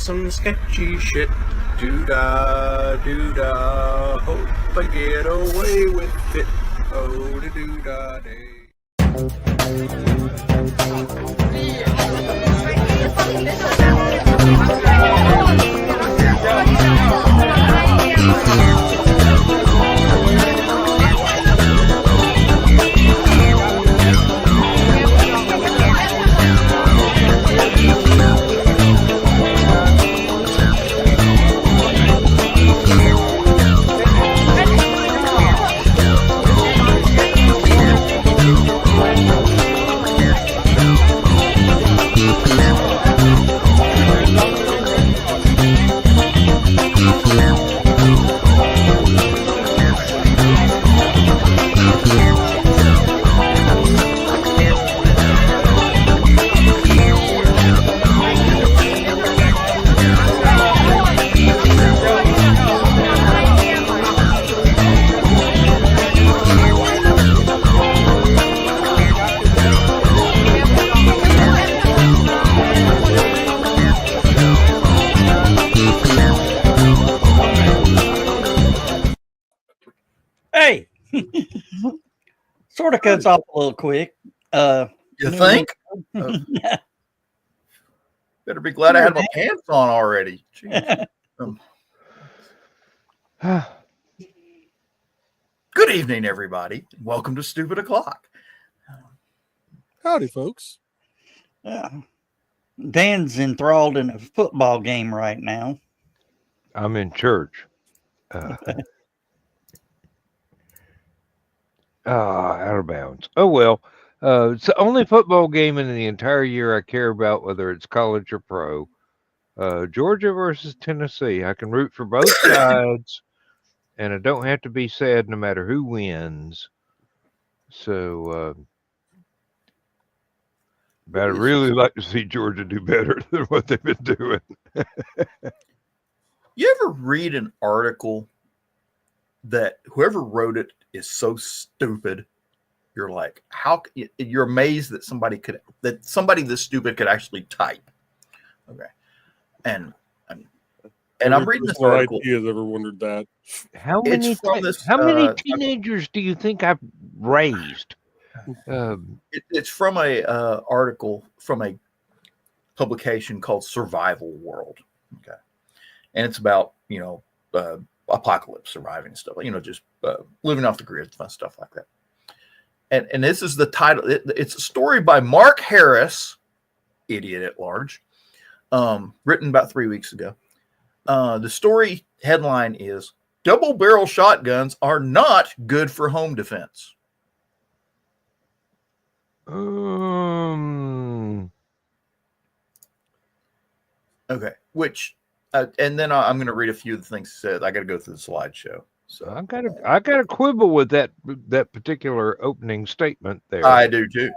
some sketchy shit. Doo-dah, doo-dah, hope I get away with it. Oh, the doo-dah day. Hey, sort of cuts off a little quick. You think? Better be glad I had my pants on already. Good evening, everybody. Welcome to Stupid O'Clock. Howdy, folks. Dan's enthralled in a football game right now. I'm in church. Out of bounds. Oh, well. It's the only football game in the entire year I care about, whether it's college or pro. Georgia versus Tennessee. I can root for both sides, and I don't have to be sad no matter who wins. So, but I'd really like to see Georgia do better than what they've been doing. You ever read an article that whoever wrote it is so stupid? You're like, how? You're amazed that somebody this stupid could actually type. Okay, and I'm reading this article. IT has ever wondered that? How many teenagers do you think I've raised? It's from a article from a publication called Survival World. Okay, and it's about apocalypse surviving and stuff. Just living off the grid, fun stuff like that. And this is the title. It's a story by Mark Harris, idiot at large, written about 3 weeks ago. The story headline is "Double-Barrel Shotguns Are Not Good for Home Defense." Okay, which, and then I'm going to read a few of the things said. I got to go through the slideshow. So I got to quibble with that particular opening statement there. I do too.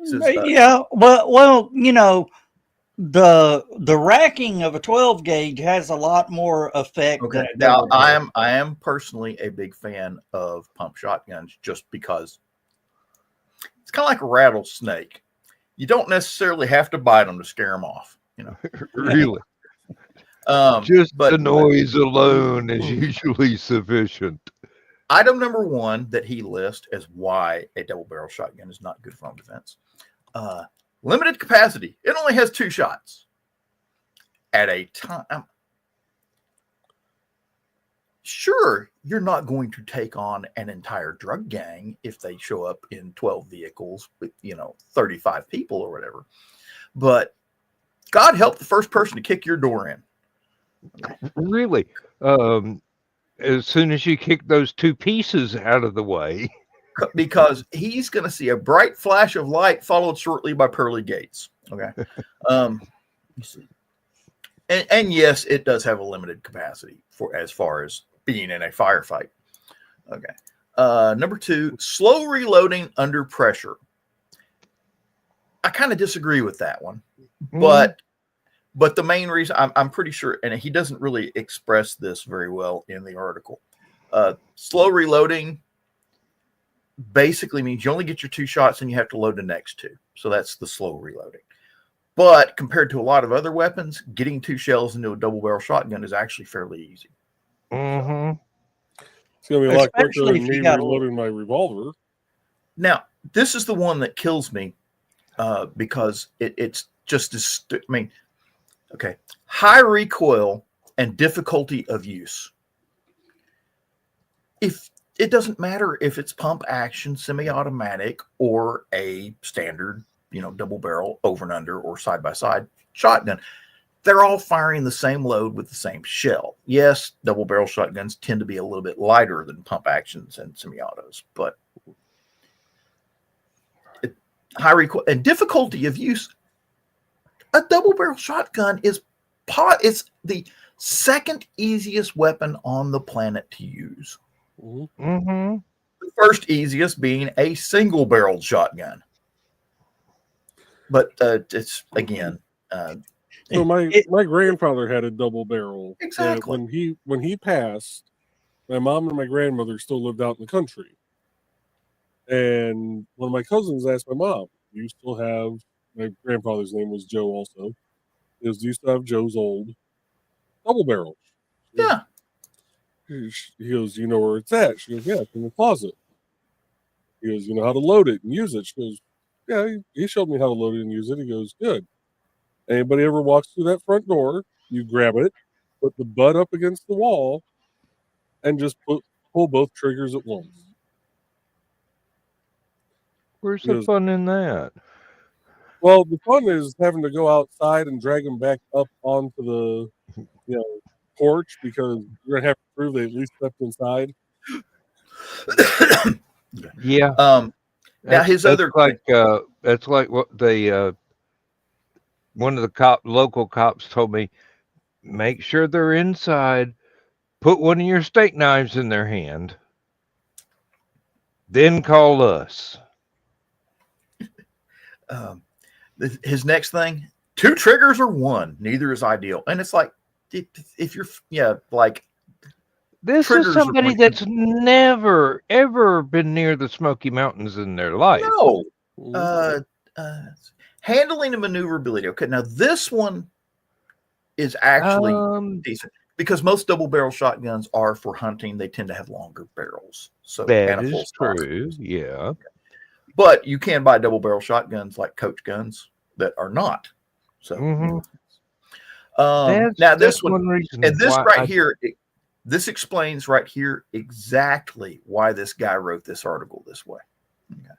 Says, yeah, well, the racking of a 12 gauge has a lot more effect. Okay, now I am personally a big fan of pump shotguns just because it's kind of like a rattlesnake. You don't necessarily have to bite them to scare them off. Really. The noise alone is usually sufficient. Item number one that he lists as why a double barrel shotgun is not good for home defense. Limited capacity. It only has 2 shots at a time. Sure, you're not going to take on an entire drug gang if they show up in 12 vehicles with, 35 people or whatever. But God help the first person to kick your door in. Really? As soon as you kick those 2 pieces out of the way. Because he's going to see a bright flash of light followed shortly by pearly gates. Okay. You see. And yes, it does have a limited capacity for as far as being in a firefight. Okay. Number 2, slow reloading under pressure. I kind of disagree with that one, but the main reason I'm pretty sure, and he doesn't really express this very well in the article. Slow reloading basically means you only get your 2 shots and you have to load the next 2. So that's the slow reloading. But compared to a lot of other weapons, getting 2 shells into a double barrel shotgun is actually fairly easy. Mm-hmm. It's gonna be a lot quicker Especially than if me you got a reloading my revolver. Now, this is the one that kills me because it's just as, okay, high recoil and difficulty of use. If it doesn't matter if it's pump action, semi-automatic, or a standard, double barrel over and under or side by side shotgun, they're all firing the same load with the same shell. Yes, double barrel shotguns tend to be a little bit lighter than pump actions and semi-autos, but high recoil and difficulty of use. A double barrel shotgun it's the second easiest weapon on the planet to use. Mm-hmm. The first easiest being a single barreled shotgun. But it's again. So my grandfather had a double barrel. Exactly. When he passed, my mom and my grandmother still lived out in the country. And one of my cousins asked my mom, "Do you still have?" My grandfather's name was Joe. Also, "Do you still have Joe's old double barrel?" Yeah. He goes, "You know where it's at?" She goes, "Yeah, it's in the closet." He goes, "You know how to load it and use it?" She goes, "Yeah, he showed me how to load it and use it." He goes, "Good. Anybody ever walks through that front door, you grab it, put the butt up against the wall, and just pull both triggers at once." Where's the fun in that? Well, the fun is having to go outside and drag them back up onto the porch, because you're gonna have to prove they at least stepped inside. Yeah. Now his other that's like what they one of the local cops told me. Make sure they're inside. Put one of your steak knives in their hand. Then call us. His next thing, 2 triggers or 1, neither is ideal. And it's like, if you're this is somebody that's never ever been near the Smoky Mountains in their life. No. Handling and maneuverability. Okay, now this one is actually decent, because most double barrel shotguns are for hunting. They tend to have longer barrels. So that is true. Yeah. But you can buy double barrel shotguns like coach guns that are not. So now this one reason, and this here, this explains right here exactly why this guy wrote this article this way. Okay.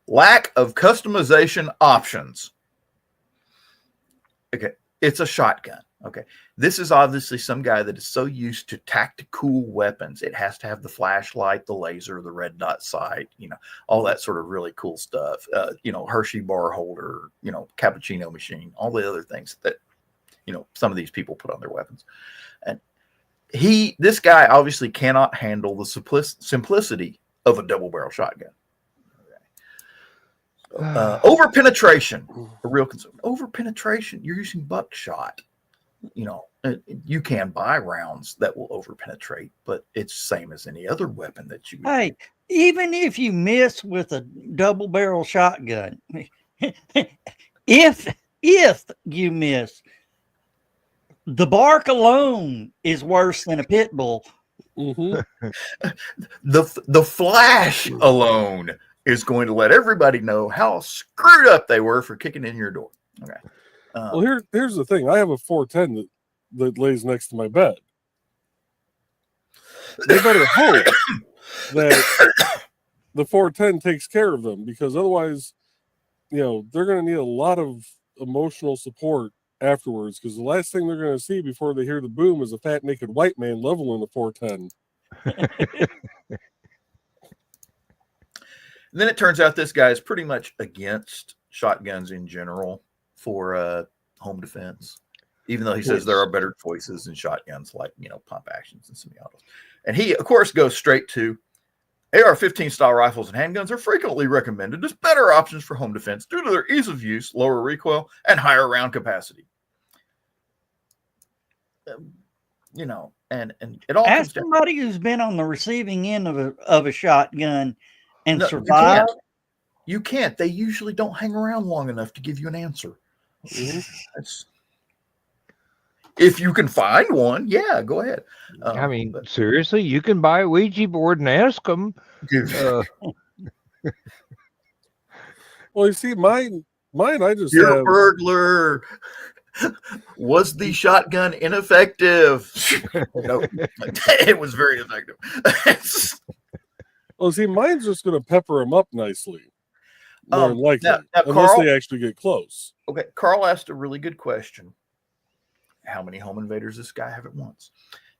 Lack of customization options. Okay, it's a shotgun. Okay, this is obviously some guy that is so used to tactical weapons. It has to have the flashlight, the laser, the red dot sight, all that sort of really cool stuff. Hershey bar holder, cappuccino machine, all the other things that, some of these people put on their weapons. And this guy obviously cannot handle the simplicity of a double barrel shotgun. Over penetration, a real concern. Over penetration, you're using buckshot. You can buy rounds that will over penetrate, but it's the same as any other weapon that you would. Hey, even if you miss with a double barrel shotgun, if you miss, the bark alone is worse than a pit bull. Mm-hmm. The flash alone is going to let everybody know how screwed up they were for kicking in your door. Okay. Well, here's the thing. I have a 410 that lays next to my bed. They better hope that the 410 takes care of them, because otherwise, they're going to need a lot of emotional support afterwards, because the last thing they're going to see before they hear the boom is a fat, naked white man leveling the 410. Then it turns out this guy is pretty much against shotguns in general for home defense, even though he says there are better choices in shotguns like, pump actions and semi-autos. And he, of course, goes straight to AR-15 style rifles and handguns are frequently recommended as better options for home defense due to their ease of use, lower recoil, and higher round capacity. And it all as somebody who's been on the receiving end of a shotgun and survived. You can't. They usually don't hang around long enough to give you an answer. That's, if you can find one, yeah, go ahead. I mean, seriously, you can buy a Ouija board and ask them. Well, you see, mine, I just Dear have. burglar, was the shotgun ineffective? No, it was very effective. Well, see, mine's just going to pepper them up nicely, more than likely, now, unless Carl, they actually get close. Okay, Carl asked a really good question. How many home invaders does this guy have at once?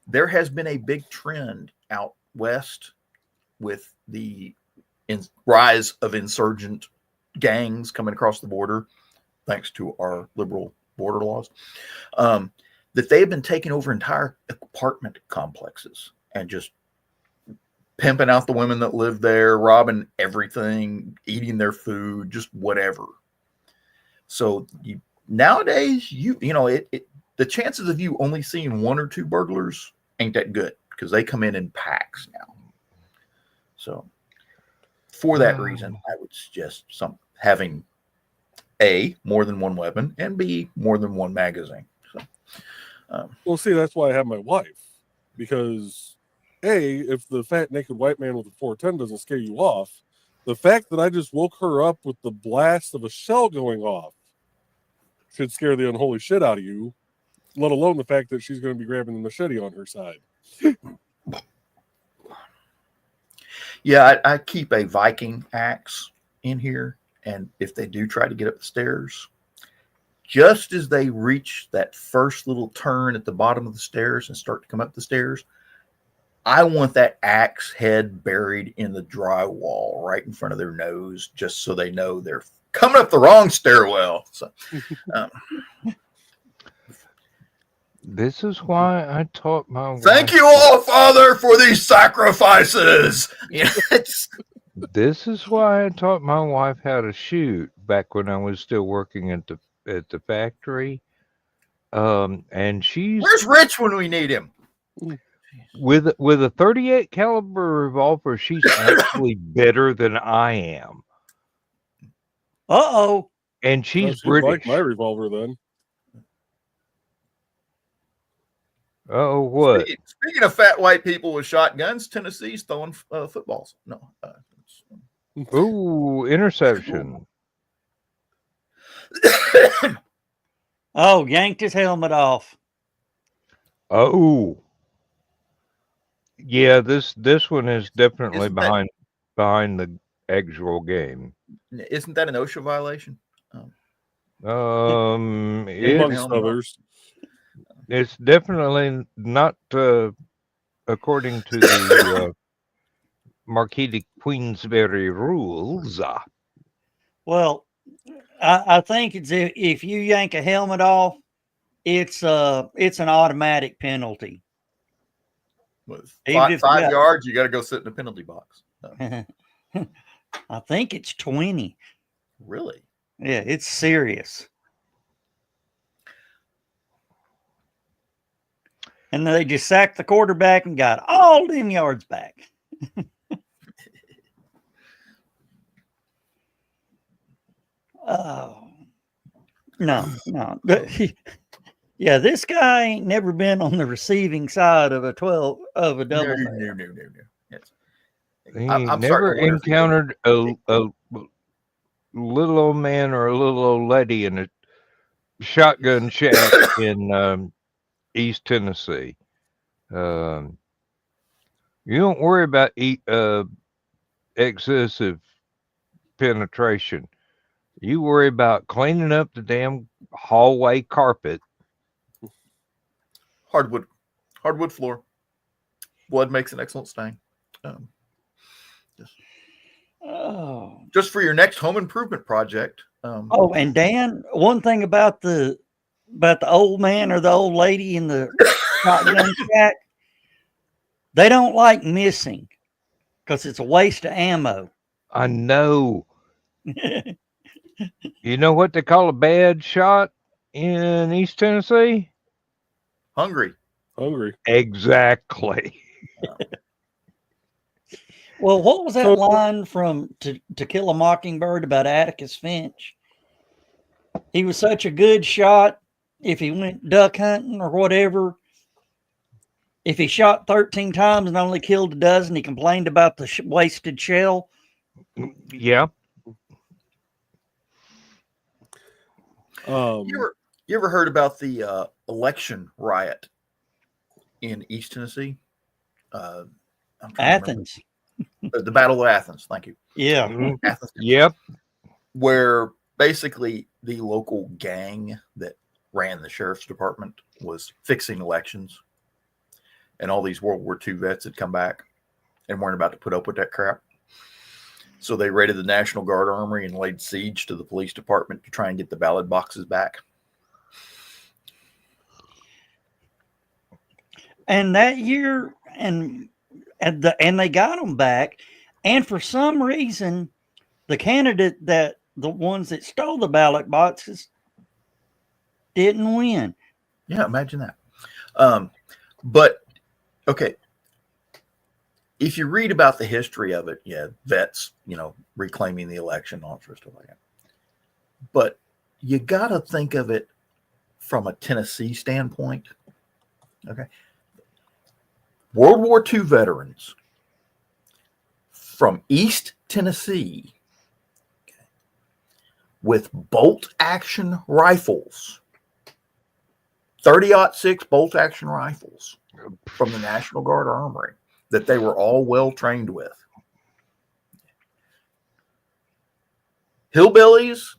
There has been a big trend out west with the rise of insurgent gangs coming across the border, thanks to our liberal border laws, that they have been taking over entire apartment complexes and just pimping out the women that live there, robbing everything, eating their food, just whatever. So nowadays, the chances of you only seeing one or two burglars ain't that good because they come in packs now. So for that reason, I would suggest having A, more than one weapon, and B, more than one magazine. So, well, see, that's why I have my wife, because A, if the fat naked white man with a 410 doesn't scare you off, the fact that I just woke her up with the blast of a shell going off should scare the unholy shit out of you, let alone the fact that she's going to be grabbing the machete on her side. Yeah, I keep a Viking axe in here, and if they do try to get up the stairs, just as they reach that first little turn at the bottom of the stairs and start to come up the stairs, I want that axe head buried in the drywall right in front of their nose, just so they know they're coming up the wrong stairwell. So, This is why I taught my wife. thank you all, Father, for these sacrifices. This is why I taught my wife how to shoot back when I was still working at the factory. And she's Where's Rich when we need him? with a 38 caliber revolver. She's actually better than I am. And she's Well, British. like my revolver then. Oh, what? Speaking of fat white people with shotguns, Tennessee's throwing footballs. No. Ooh, interception. Oh, yanked his helmet off. Oh. Yeah, this one is definitely behind the actual game. Isn't that an OSHA violation? Amongst others. It's definitely not according to the Marquis de Queensberry rules. Well, I think it's if you yank a helmet off, it's an automatic penalty. With 5 yards, you got to go sit in the penalty box. I think it's 20. Really? Yeah, it's serious. And they just sacked the quarterback and got all them yards back. Oh, no. Yeah, this guy ain't never been on the receiving side of a double. No. Yes. He never encountered a little old man or a little old lady in a shotgun shack in East Tennessee. You don't worry about excessive penetration. You worry about cleaning up the damn hallway carpet. Hardwood floor. Blood makes an excellent stain. Just for your next home improvement project. And Dan, one thing about the old man or the old lady in the shotgun shack, they don't like missing because it's a waste of ammo. I know. You know what they call a bad shot in East Tennessee? Hungry. Exactly. Well, what was that line from To Kill a Mockingbird about Atticus Finch? He was such a good shot. If he went duck hunting or whatever, if he shot 13 times and only killed a dozen, he complained about the wasted shell. Yeah. You ever heard about the election riot in East Tennessee? I'm trying to Athens. remember. The Battle of Athens. Thank you. Yeah. Athens, Yep. where basically the local gang that ran the sheriff's department was fixing elections, and all these World War II vets had come back and weren't about to put up with that crap. So they raided the National Guard armory and laid siege to the police department to try and get the ballot boxes back. And that year, and they got them back. And for some reason, the candidate the ones that stole the ballot boxes didn't win. Yeah, imagine that. But okay, if you read about the history of it, yeah, vets, reclaiming the election, all sorts of stuff like that. But you got to think of it from a Tennessee standpoint. Okay. World War II veterans from East Tennessee, okay, with bolt action rifles, 30-06 bolt action rifles from the National Guard Armory that they were all well trained with. Hillbillies,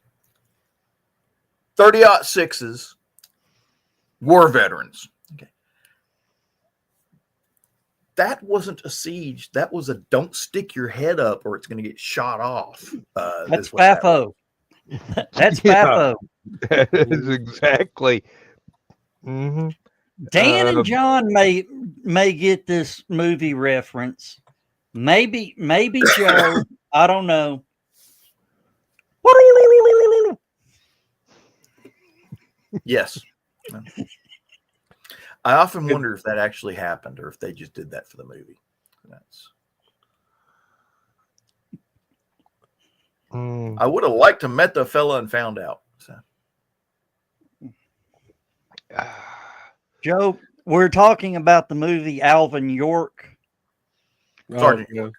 30-06s, war veterans. Okay. That wasn't a siege. That was a don't stick your head up or it's going to get shot off. That's FAFO. That's FAFO. That's exactly. Mm-hmm. Dan and John may get this movie reference. Maybe Joe. I don't know. Yes. I often wonder if that actually happened or if they just did that for the movie. I would have liked to met the fella and found out. So. Joe, we're talking about the movie Alvin York. Sergeant yeah.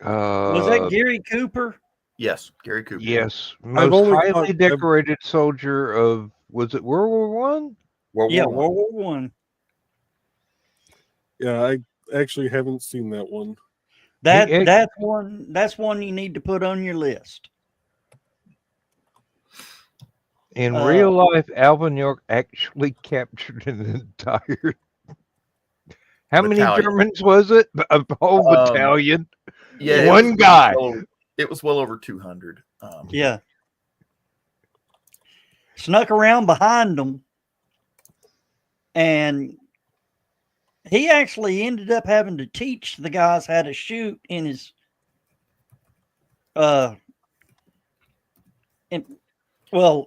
Was that Gary Cooper? Yes, Gary Cooper. Yes, I've most only highly thought- decorated soldier of, was it World War One? World Yeah, War I. World War One. Yeah, I actually haven't seen that one. That's one you need to put on your list. In real life, Alvin York actually captured an entire. How many Battalion. Germans was it? A whole battalion. Yeah, One guy. It was well over 200. Yeah. Snuck around behind them. And he actually ended up having to teach the guys how to shoot in his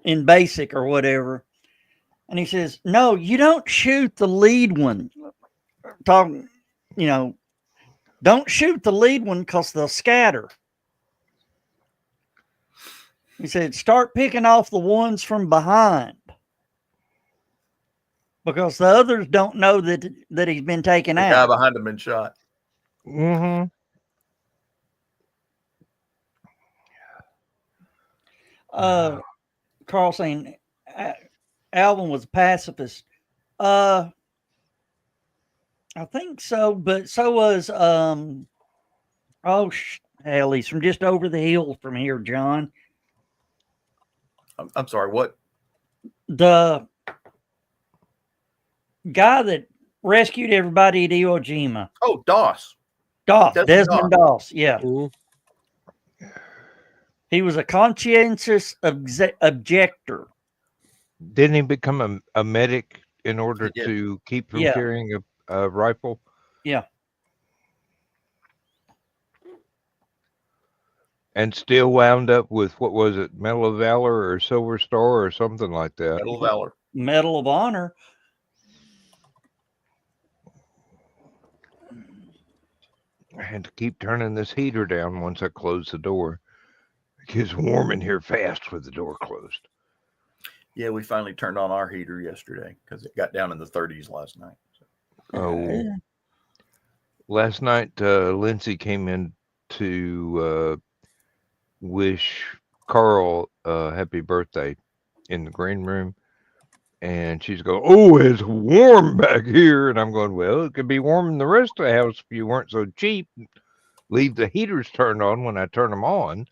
in basic or whatever. And he says, no, you don't shoot the lead one. Don't shoot the lead one because they'll scatter. He said, start picking off the ones from behind. Because the others don't know that he's been taken out. The guy behind him been shot. Mm-hmm. Carl saying Alvin was a pacifist. I think so, but so was hell, he's from just over the hill from here, John. I'm sorry, what? The guy that rescued everybody at Iwo Jima. Oh, Doss. Desmond Doss. Yeah. Mhm. He was a conscientious objector. Didn't he become a medic in order He did. to keep from Yeah. carrying a rifle? Yeah. And still wound up with, what was it, Medal of Valor or Silver Star or something like that. Medal of Valor. Medal of Honor. I had to keep turning this heater down once I closed the door. It gets warm in here fast with the door closed. Yeah, we finally turned on our heater yesterday because it got down in the 30s last night. Oh, last night Lindsay came in to wish Carl happy birthday in the green room, and she's going, "Oh, it's warm back here," and I'm going, "Well, it could be warm in the rest of the house if you weren't so cheap. Leave the heaters turned on when I turn them on.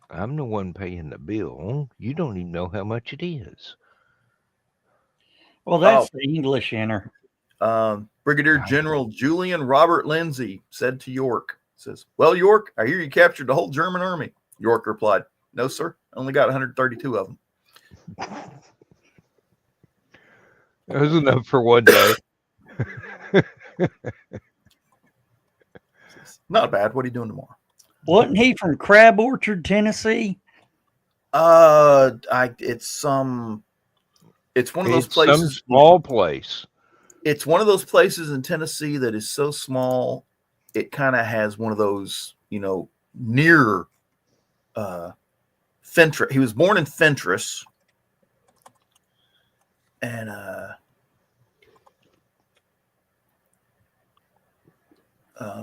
I'm the one paying the bill. You don't even know how much it is." Well, that's the English in her. Brigadier General Julian Robert Lindsay said to York, says, "Well, York, I hear you captured the whole German army." York replied, "No, sir. Only got 132 of them." That was enough for one day. Not bad. What are you doing tomorrow? Wasn't he from Crab Orchard, Tennessee? It's one of those places. Some small place. It's one of those places in Tennessee that is so small, it kind of has one of those, near Fentress. He was born in Fentress, and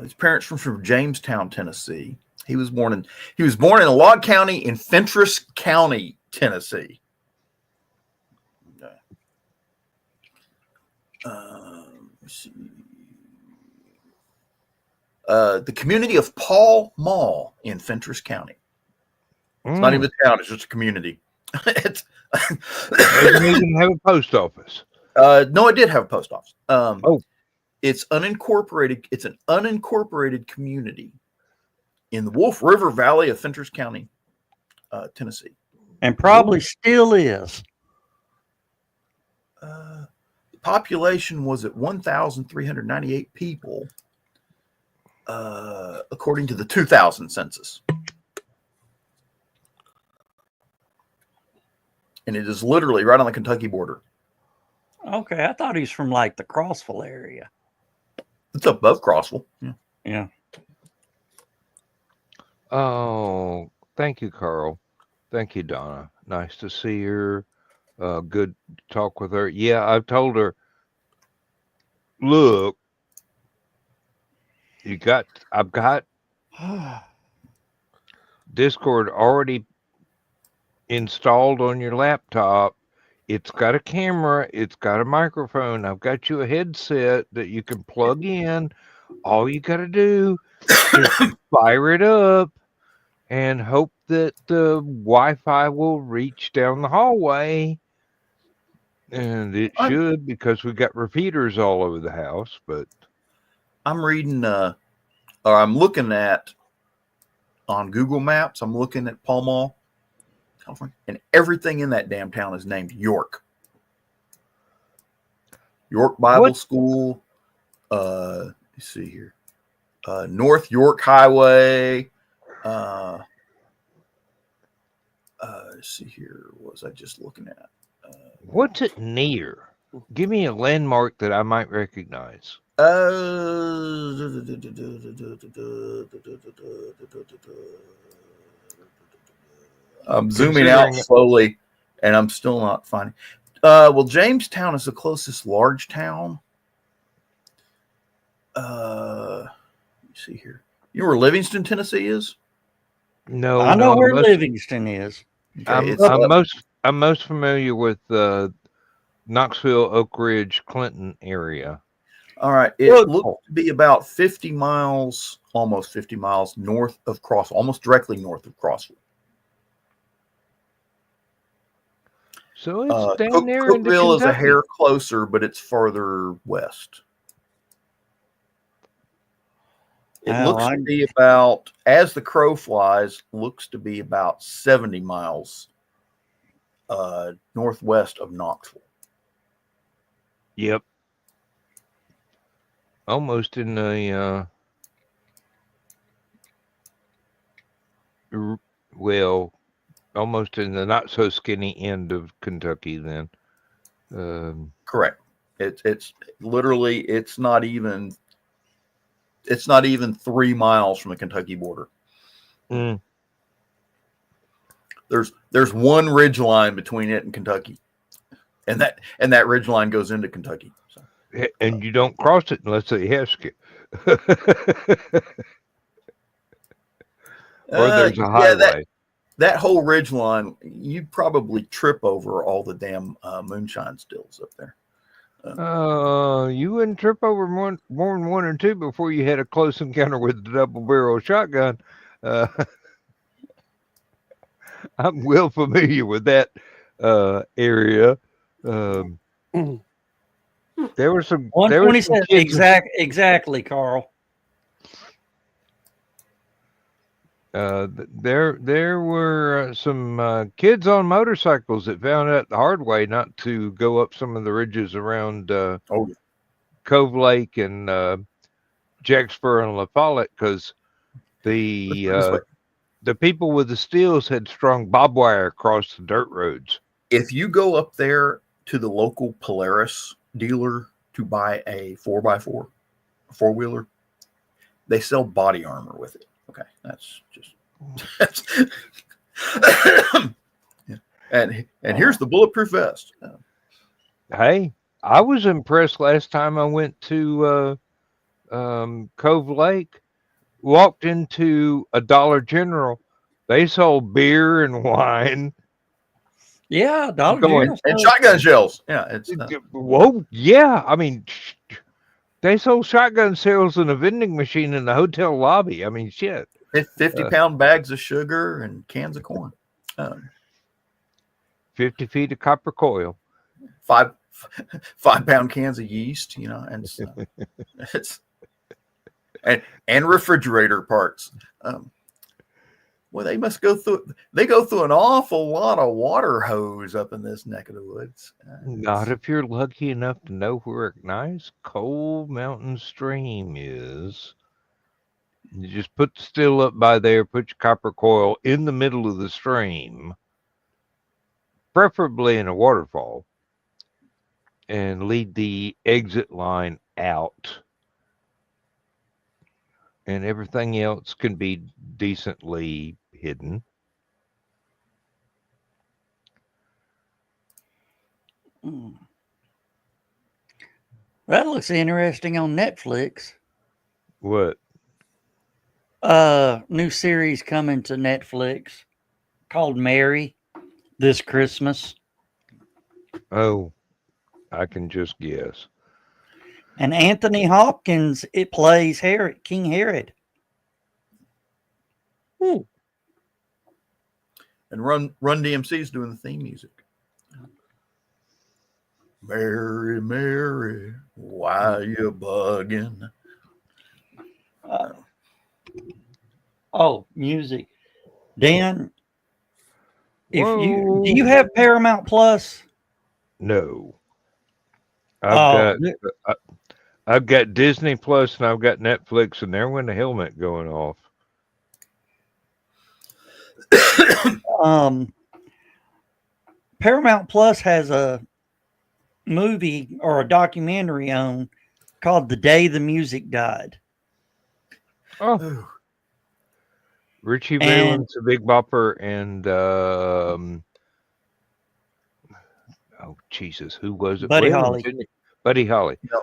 his parents were from Jamestown, Tennessee. He was born in a log county in Fentress County, Tennessee. The community of Paul Mall in Fentress County. It's not even a town; it's just a community. It doesn't even have a post office. No, it did have a post office. It's unincorporated. It's an unincorporated community in the Wolf River Valley of Fentress County, Tennessee, and probably still is. The population was at 1,398 people, according to the 2000 census. And it is literally right on the Kentucky border. Okay, I thought he's from like the Crossville area. It's above Crossville. Yeah. Oh, thank you, Carl. Thank you, Donna. Nice to see her. Good talk with her. Yeah, I've told her, look, I've got Discord already installed on your laptop. It's got a camera. It's got a microphone. I've got you a headset that you can plug in. All you got to do is fire it up and hope that the Wi-Fi will reach down the hallway. And it should, because we've got repeaters all over the house. But I'm reading, or I'm looking at on Google Maps. I'm looking at Pall Mall, California, and everything in that damn town is named York. York Bible School. Let's see here. North York Highway. Let's see here. What was I just looking at? What's it near? Give me a landmark that I might recognize. I'm zooming out slowly, and I'm still not finding. Well, Jamestown is the closest large town. Let me see here. You know where Livingston, Tennessee is? No, I know where Livingston is. Okay, I'm most familiar with Knoxville, Oak Ridge, Clinton area. All right. It looks to be about 50 miles, almost 50 miles north of Crossville, almost directly north of Crossville. So it's down there in Cookville is a Kentucky. hair closer, but it's farther west. It looks to be about, as the crow flies, looks to be about 70 miles northwest of Knoxville. Yep. Almost in the almost in the not so skinny end of Kentucky then. Correct. It's literally, it's not even 3 miles from the Kentucky border. There's one ridge line between it and Kentucky, and that ridge line goes into Kentucky. So. And you don't cross it unless they ask you. Or there's a highway. That whole ridge line, you'd probably trip over all the damn moonshine stills up there. You wouldn't trip over more than one or two before you had a close encounter with the double barrel shotgun. I'm well familiar with that area. There were some 127. Exactly, Carl. There were some kids on motorcycles that found out the hard way not to go up some of the ridges around Cove Lake and Jacksboro and La Follette because the people with the steels had strung barbed wire across the dirt roads. If you go up there to the local Polaris dealer to buy a 4x4, a four-wheeler, they sell body armor with it. Okay, that's yeah. And here's the bulletproof vest. Hey, I was impressed last time I went to Cove Lake. Walked into a Dollar General. They sold beer and wine. Yeah, Dollar General and shotgun shells. Yeah, it's whoa. Yeah, I mean, they sold shotgun shells in a vending machine in the hotel lobby. I mean, shit. 50-pound bags of sugar and cans of corn. 50 feet of copper coil. 5-pound cans of yeast, and it's and refrigerator parts. Well, they go through an awful lot of water hose up in this neck of the woods. Not if you're lucky enough to know where a nice cold mountain stream is. You just put the still up by there, put your copper coil in the middle of the stream, preferably in a waterfall, and lead the exit line out. And everything else can be decently hidden. That looks interesting on Netflix. What? New series coming to Netflix called Mary this Christmas. Oh, I can just guess. And Anthony Hopkins, it plays King Herod. And Run DMC's doing the theme music. Mary, Mary, why you bugging? Music. Dan, do you have Paramount Plus? No. I've got Disney Plus and I've got Netflix, and there went the helmet going off. Paramount Plus has a movie or a documentary on called The Day the Music Died. Oh. Richie Valens, a Big Bopper, and Jesus, who was it? Buddy Holly. Buddy Holly. No.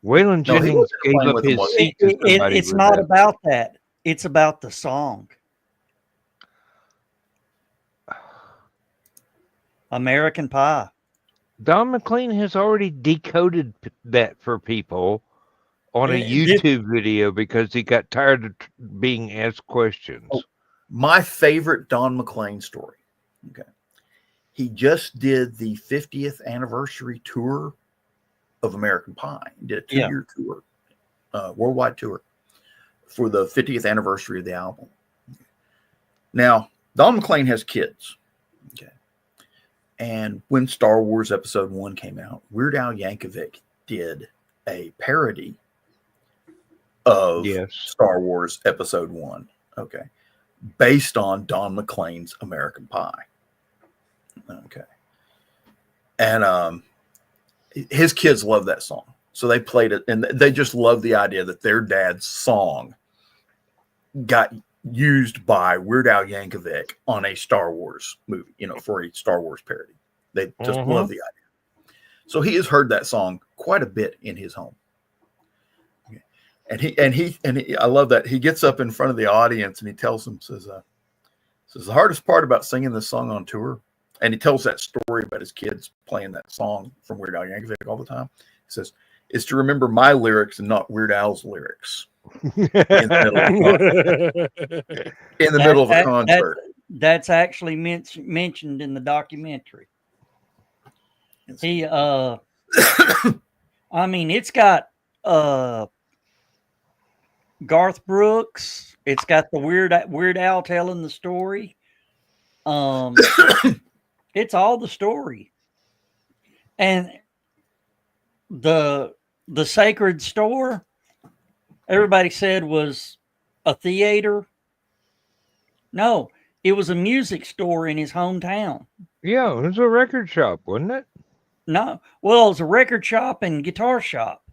Waylon Jennings gave up his seat to somebody. It's not about that. It's about the song. American Pie. Don McLean has already decoded that for people on a YouTube video because he got tired of being asked questions. My favorite Don McLean story. Okay. He just did the 50th anniversary tour of American Pie. He did a 2-year tour, worldwide tour for the 50th anniversary of the album. Now, Don McLean has kids. Okay. And when Star Wars Episode 1 came out, Weird Al Yankovic did a parody of Star Wars Episode 1. Okay. Based on Don McLean's American Pie. Okay. And his kids love that song. So they played it, and they just love the idea that their dad's song got used by Weird Al Yankovic on a Star Wars movie, for a Star Wars parody. They just love the idea. So he has heard that song quite a bit in his home. And he I love that he gets up in front of the audience and he tells them, says the hardest part about singing this song on tour, and he tells that story about his kids playing that song from Weird Al Yankovic all the time. He says, is to remember my lyrics and not Weird Al's lyrics in the middle of a concert. That's actually mentioned in the documentary. He, I mean, it's got Garth Brooks. It's got the Weird Al telling the story. It's all the story, and the Sacred Store, everybody said was a theater. No, it was a music store in his hometown. Yeah, it was a record shop, wasn't it? No, well, it was a record shop and guitar shop.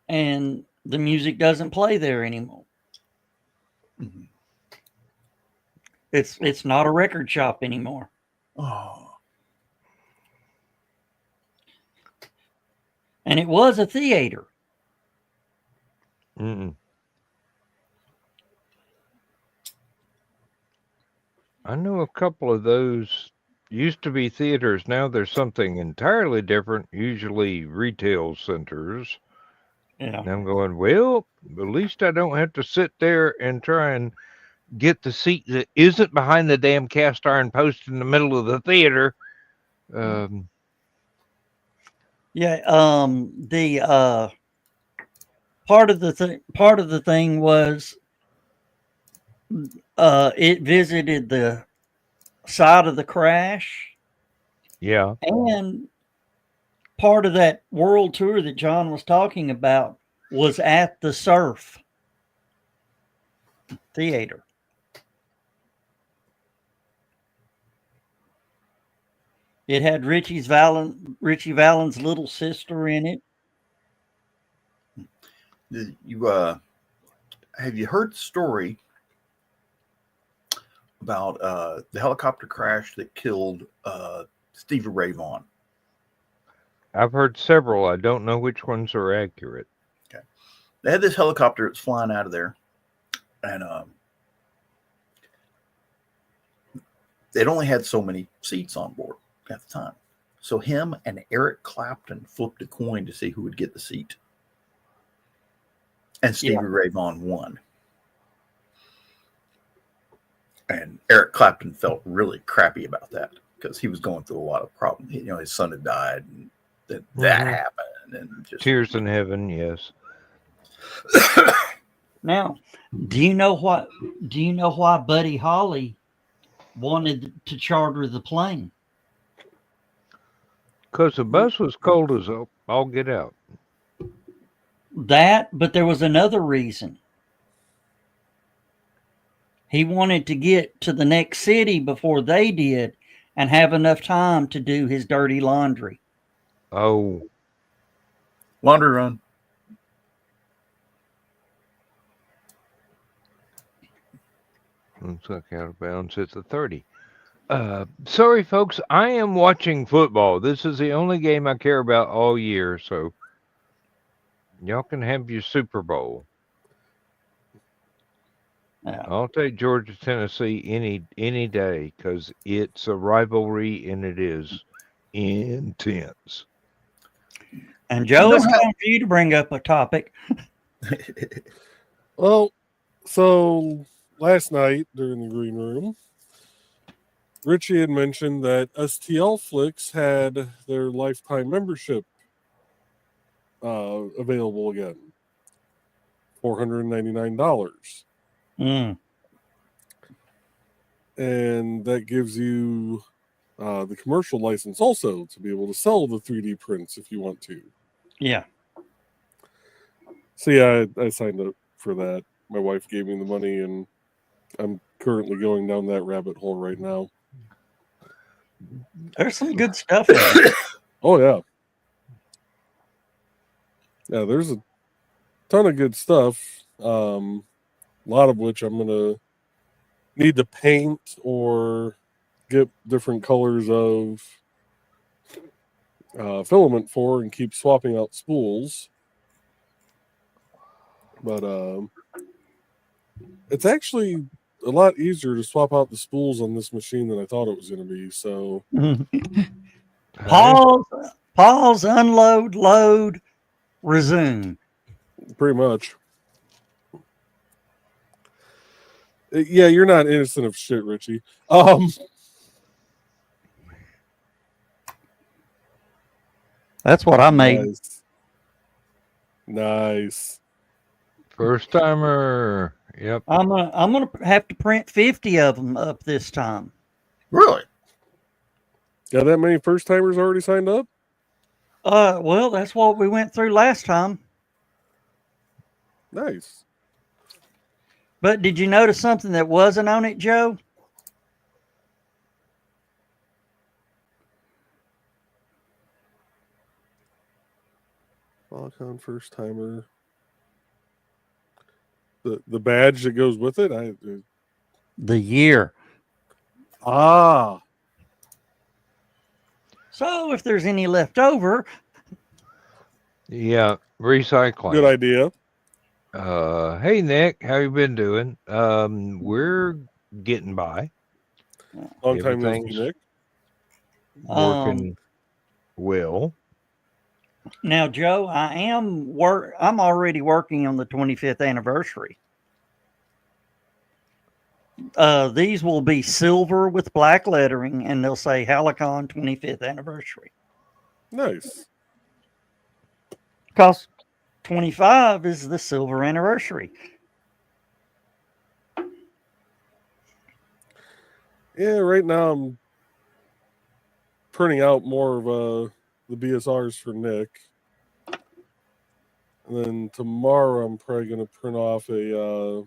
And the music doesn't play there anymore. Mm-hmm. It's not a record shop anymore. Oh. And it was a theater. Mm-mm. I know a couple of those used to be theaters. Now there's something entirely different, usually retail centers. Yeah. And I'm going, well, at least I don't have to sit there and try and get the seat that isn't behind the damn cast iron post in the middle of the theater. The part of the thing was it visited the site of the crash. Yeah. And part of that world tour that John was talking about was at the Surf Theater. It had Richie Valens' little sister in it. You have you heard the story about the helicopter crash that killed Stevie Ray Vaughan? I've heard several. I don't know which ones are accurate. Okay. They had this helicopter that's flying out of there, and they'd only had so many seats on board at the time. So him and Eric Clapton flipped a coin to see who would get the seat. And Stevie Ray Vaughan won. And Eric Clapton felt really crappy about that because he was going through a lot of problems. His son had died, and that happened. And just Tears in Heaven, yes. Now, do you know why Buddy Holly wanted to charter the plane? Because the bus was cold as all get out. That, but there was another reason. He wanted to get to the next city before they did and have enough time to do his dirty laundry. Oh. Laundry run. Looks like out of bounds at the 30. Sorry, folks. I am watching football. This is the only game I care about all year, so y'all can have your Super Bowl. Yeah. I'll take Georgia, Tennessee any day because it's a rivalry and it is intense. And Joe, it's time for you to bring up a topic. Well, so last night during the green room, Richie had mentioned that STL Flicks had their lifetime membership available again, $499. And that gives you the commercial license also to be able to sell the 3D prints if you want to. Yeah. So yeah, I signed up for that. My wife gave me the money, and I'm currently going down that rabbit hole right now. There's some good stuff in it. Oh yeah. Yeah, there's a ton of good stuff. A lot of which I'm gonna need to paint or get different colors of filament for, and keep swapping out spools. But it's actually a lot easier to swap out the spools on this machine than I thought it was going to be. So Pause, unload, load, resume. pretty much. Yeah, you're not innocent of shit, Richie. That's what I made. Nice. First timer. Yep. I'm gonna have to print 50 of them up this time. Really? Got that many first timers already signed up? Well, that's what we went through last time. Nice. But did you notice something that wasn't on it, Joe? Polycon first timer. The badge that goes with it. The year. So if there's any left over, Yeah, recycling. Good idea. Hey Nick, how you been doing? We're getting by. Long time no see, Everything's Nick. working well. now, Joe, I'm already working on the 25th anniversary. These will be silver with black lettering, and they'll say Halicon 25th anniversary. Nice. Because 25 is the silver anniversary. Yeah, right now I'm printing out more of the BSRs for Nick. And then tomorrow I'm probably going to print off a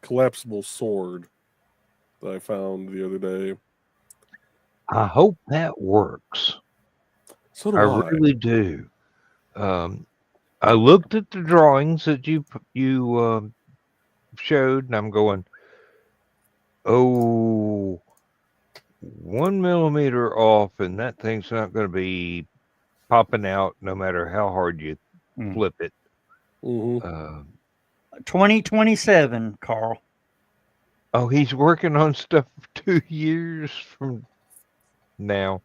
collapsible sword that I found the other day. I hope that works. So do I I. really do. I looked at the drawings that you showed, and I'm going, oh, 1 millimeter off, and that thing's not going to be popping out no matter how hard you flip it. Mm-hmm. 2027, Carl. Oh, he's working on stuff 2 years from now.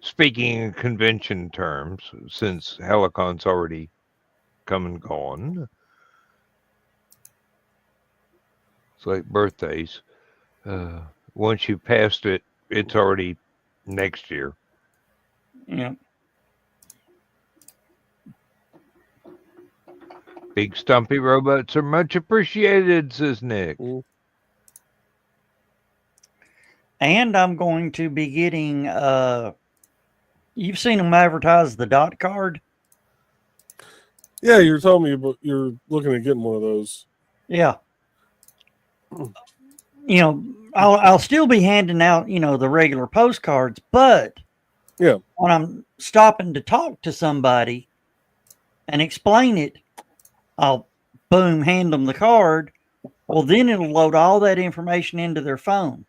Speaking in convention terms, since Helicon's already come and gone. It's like birthdays. Once you passed it, it's already next year. Yeah. Big stumpy robots are much appreciated, says Nick. And I'm going to be getting, you've seen them advertise the dot card? Yeah, you were telling me about you're looking at getting one of those. Yeah. You know, I'll still be handing out, the regular postcards, but yeah, when I'm stopping to talk to somebody and explain it, I'll boom, hand them the card. Well, then it'll load all that information into their phone.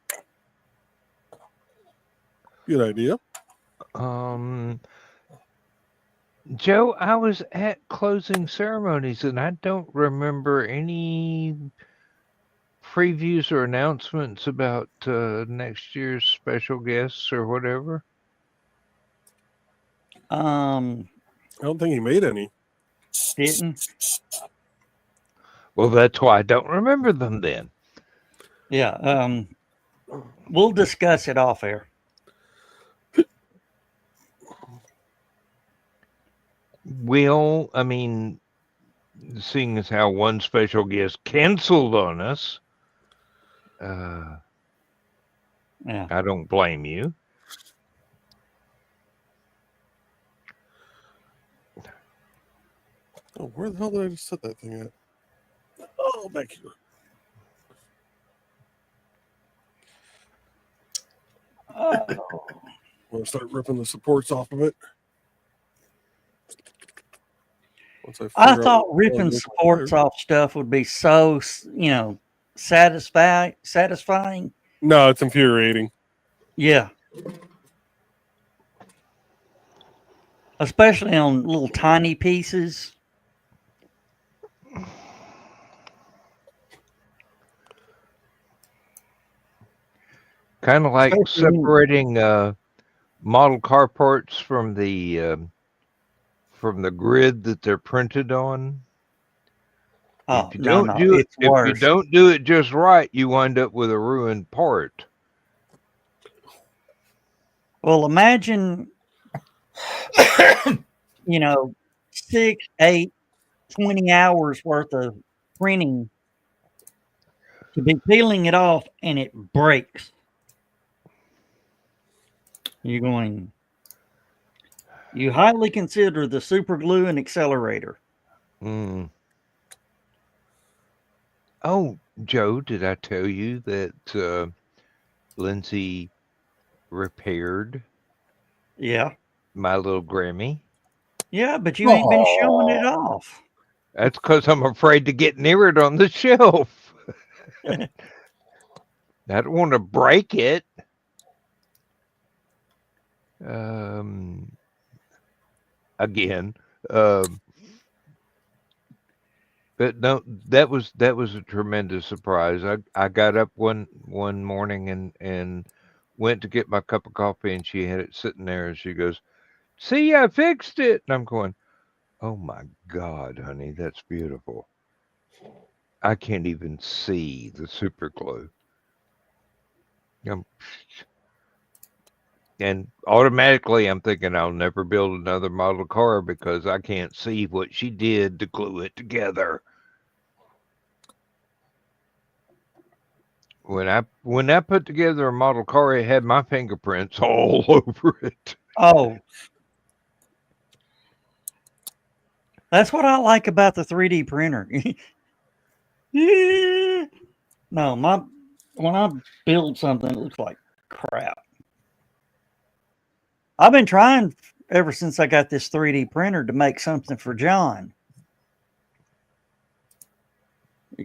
Good idea. Joe, I was at closing ceremonies and I don't remember any previews or announcements about next year's special guests or whatever. I don't think he made any. Didn't? Well, that's why I don't remember them then. Yeah. We'll discuss it off air. Well, I mean, seeing as how one special guest canceled on us, yeah, I don't blame you. Oh, where the hell did I just set that thing at? Oh, back here. Want to start ripping the supports off of it? Once I I figure out thought what ripping I'm supports doing. off stuff would be so, satisfying. No, it's infuriating. Yeah. Especially on little tiny pieces. Kind of like Especially when- separating model car parts from the grid that they're printed on. Oh, If you no, don't do it, it's if you worse. don't do it just right, you wind up with a ruined part. Well, imagine, 6, 8, 20 hours worth of printing to be peeling it off and it breaks. You're going, you highly consider the super glue and accelerator. Mm. Oh, Joe, did I tell you that Lindsay repaired Yeah. my little Grammy? Yeah, but you ain't been showing it off. That's because I'm afraid to get near it on the shelf. I don't want to break it. Again. But no, that was a tremendous surprise. I got up one morning and went to get my cup of coffee, and she had it sitting there, and she goes, "See, I fixed it." And I'm going, "Oh my God, honey, that's beautiful. I can't even see the super glue." And automatically, I'm thinking I'll never build another model car because I can't see what she did to glue it together. When I put together a model car, it had my fingerprints all over it. Oh. That's what I like about the 3D printer. Yeah. No, when I build something, it looks like crap. I've been trying ever since I got this 3D printer to make something for John,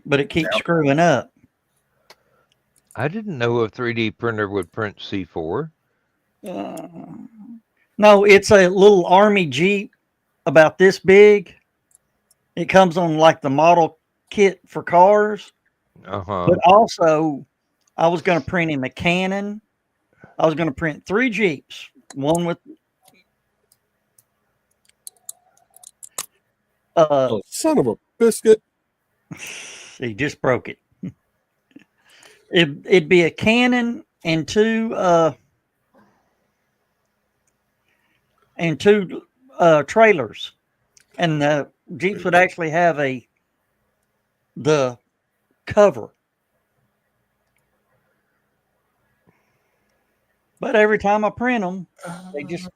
but it keeps screwing up. I didn't know a 3D printer would print C4. No, it's a little army Jeep about this big. It comes on like the model kit for cars. But also, I was going to print him a Cannon. I was going to print 3 Jeeps, one with Oh, son of a biscuit. he just broke it. It'd be a Cannon and two trailers, and the Jeeps would actually have the cover. But every time I print them, they just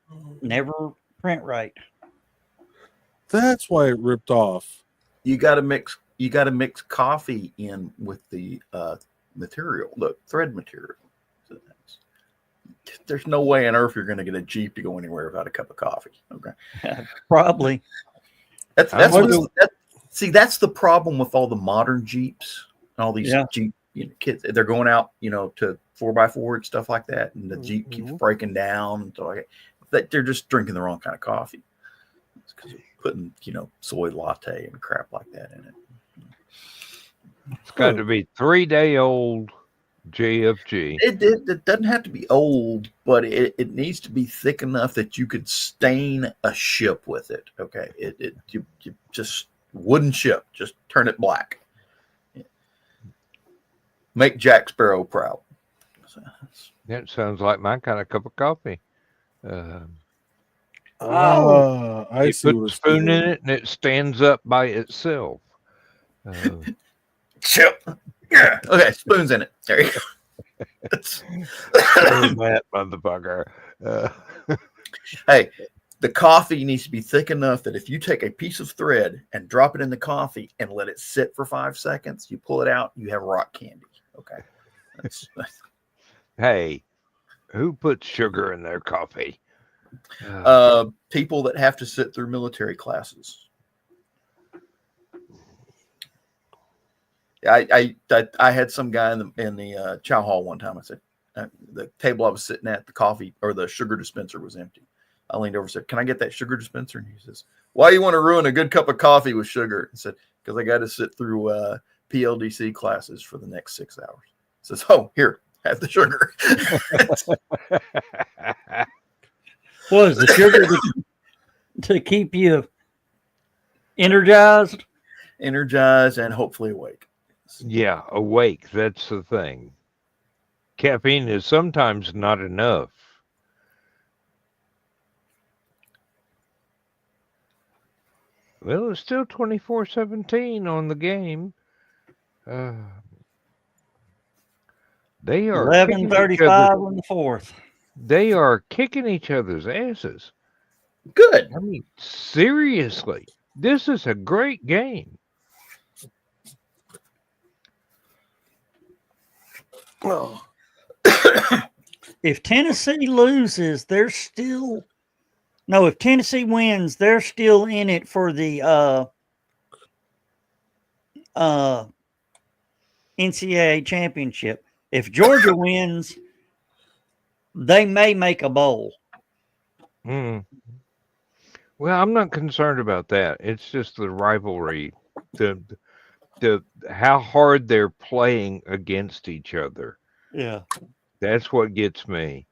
never print right. That's why it ripped off. You got to mix coffee in with the material, the thread material. There's no way on earth you're going to get a Jeep to go anywhere without a cup of coffee. Okay, Probably. that's the problem with all the modern Jeeps and all these Jeep kids. They're going out, to 4x4 and stuff like that, and the Jeep keeps breaking down. And so they're just drinking the wrong kind of coffee. It's because of putting soy latte and crap like that in it. It's got to be 3-day-old JFG. It doesn't have to be old, but it needs to be thick enough that you could stain a ship with it. Okay, you just wooden ship, just turn it black. Make Jack Sparrow proud. That sounds like my kind of cup of coffee. I You see. put a spoon in it, and it stands up by itself. Chip. Yeah. Okay, spoons in it. There you go. That motherfucker. Hey, the coffee needs to be thick enough that if you take a piece of thread and drop it in the coffee and let it sit for 5 seconds, you pull it out, you have rock candy. Okay. Hey, who puts sugar in their coffee? People that have to sit through military classes. I had some guy in the chow hall one time. I said, the table I was sitting at, the coffee or the sugar dispenser was empty. I leaned over and said, "Can I get that sugar dispenser?" And he says, "Why you want to ruin a good cup of coffee with sugar?" I said, "Because I got to sit through PLDC classes for the next 6 hours." He says, "Oh, here, have the sugar." Was the sugar to keep you energized? Energized and hopefully awake. Yeah, awake. That's the thing. Caffeine is sometimes not enough. Well, it's still 24-17 on the game. They are kicking each 11:35 other. in the fourth. They are kicking each other's asses. Good. I mean, seriously, this is a great game. Oh. If Tennessee loses, they're still no. If Tennessee wins, they're still in it for the NCAA championship. If Georgia wins, they may make a bowl. Mm. Well, I'm not concerned about that. It's just the rivalry, the how hard they're playing against each other. Yeah. That's what gets me.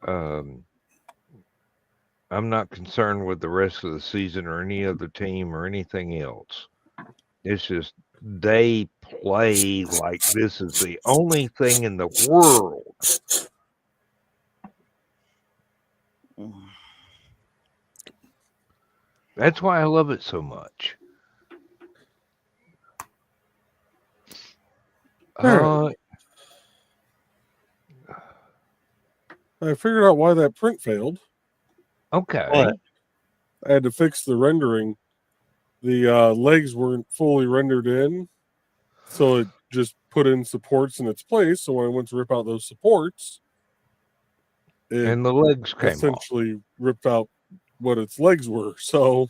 I'm not concerned with the rest of the season or any other team or anything else. It's just they play like this is the only thing in the world. That's why I love it so much. Alright. I figured out why that print failed. Okay. What? I had to fix the rendering. The legs weren't fully rendered in, so it just put in supports in its place. So when I went to rip out those supports, it And the legs came off. essentially ripped out what its legs were. So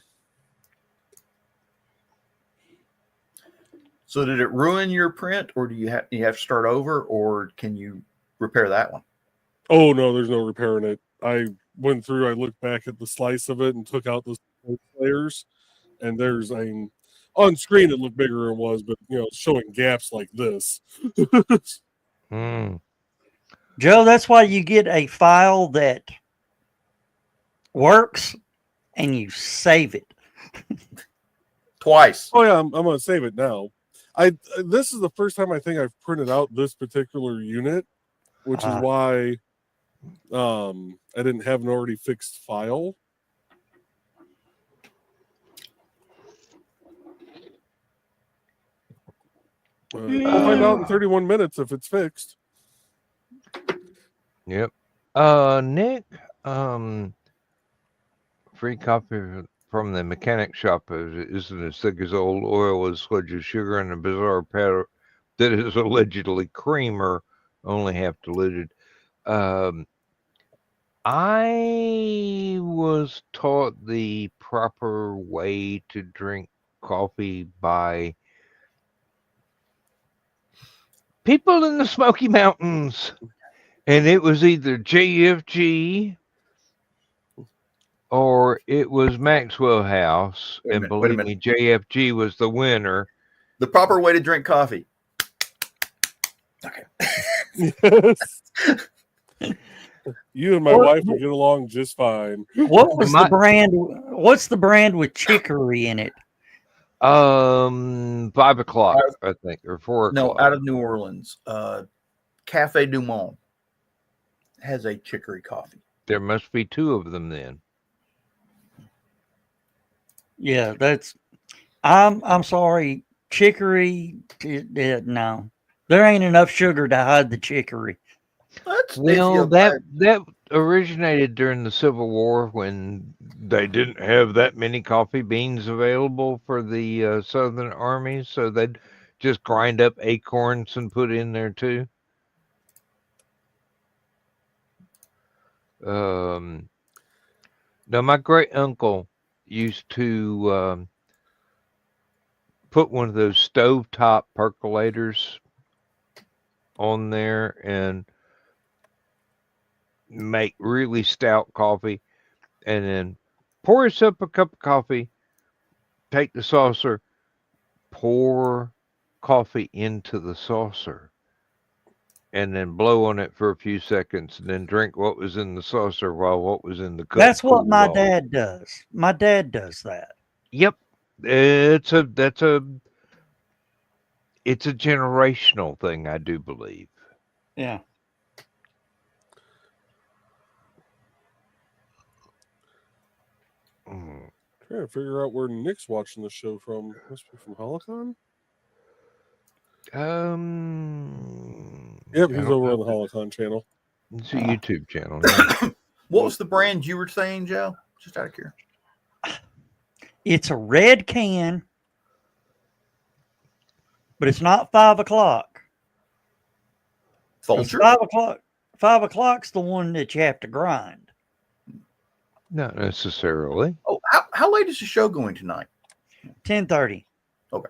did it ruin your print, or do you have to start over, or can you repair that one? oh no, there's no repairing it. I went through, I looked back at the slice of it and took out the layers, and there's on screen it looked bigger than it was, but it's showing gaps like this. Mm. Joe, that's why you get a file that works and you save it. Twice. Oh yeah, I'm gonna save it now. This is the first time I think I've printed out this particular unit, which is why I didn't have an already fixed file. We'll find out in 31 minutes if it's fixed. Yep. Nick, free copy from the mechanic shop isn't as thick as old oil, as sludge of sugar, and a bizarre powder that is allegedly creamer, only half diluted. I was taught the proper way to drink coffee by people in the Smoky Mountains, and it was either JFG or it was Maxwell House, Wait a and minute, wait a believe me, JFG was the winner. The proper way to drink coffee. Okay. Yes. You and my wife would get along just fine. What was the brand? What's the brand with chicory in it? 5 o'clock, I think, or 4 o'clock. No, out of New Orleans. Cafe Du Monde has a chicory coffee. There must be 2 of them then. Yeah, that's. I'm sorry, chicory. No, there ain't enough sugar to hide the chicory. Well, that originated during the Civil War when they didn't have that many coffee beans available for the Southern armies, so they'd just grind up acorns and put in there too. Now, my great uncle used to put one of those stovetop percolators on there and make really stout coffee, and then pour yourself a cup of coffee, take the saucer, pour coffee into the saucer, and then blow on it for a few seconds, and then drink what was in the saucer while what was in the cup. That's what cooled my off. dad does. My dad does that. Yep. It's a generational thing, I do believe. Yeah. Mm. Trying to figure out where Nick's watching the show from. Must be from Holocon. Yep, I he's don't over know. on the Holocon channel. It's a YouTube channel. Yeah. What was the brand you were saying, Joe? Just out of curiosity. It's a red can, but it's not 5 o'clock. 'Cause Folger? 5 o'clock's the one that you have to grind. Not necessarily. Oh, how late is the show going tonight? 10:30. Okay.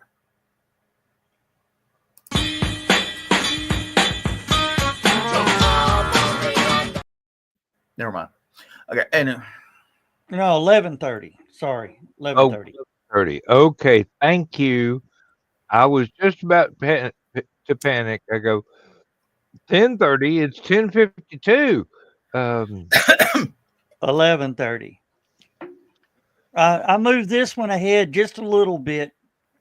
Never mind. Okay, and No, 11:30. Sorry, 11:30. 30. Okay, thank you. I was just about to panic. I go 10:30. It's 10:52. 11:30. I moved this one ahead just a little bit,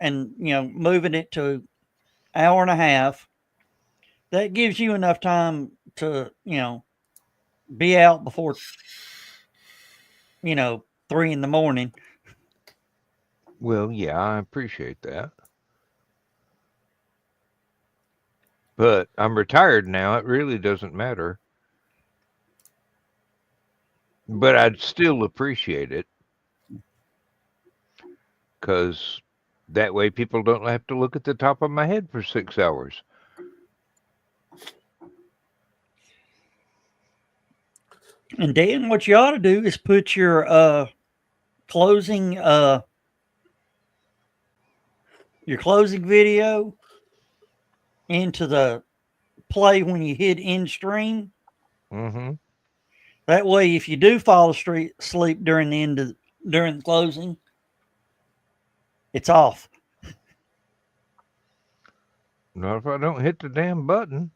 and moving it to hour and a half. That gives you enough time to be out before 3 in the morning. Well, yeah, I appreciate that. But I'm retired now. It really doesn't matter. But I'd still appreciate it. Because that way people don't have to look at the top of my head for 6 hours. And Dan, what you ought to do is put your closing video into the play when you hit end stream. Mm-hmm. That way, if you do fall asleep during the closing, it's off. Not if I don't hit the damn button.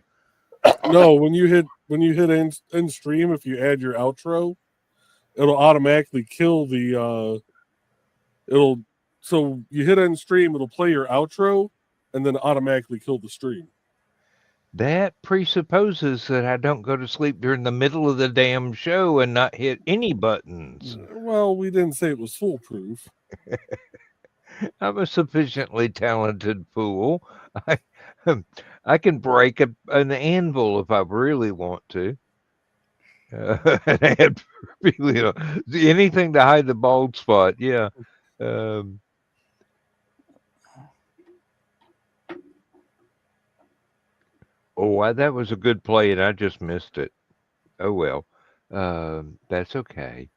No, when you hit end stream, if you add your outro, it'll automatically kill the so you hit end stream, it'll play your outro and then automatically kill the stream. That presupposes that I don't go to sleep during the middle of the damn show and not hit any buttons. Well, we didn't say it was foolproof. I'm a sufficiently talented fool. I can break an anvil if I really want to. Anything to hide the bald spot. Yeah. That was a good play, and I just missed it. Oh, well. That's okay.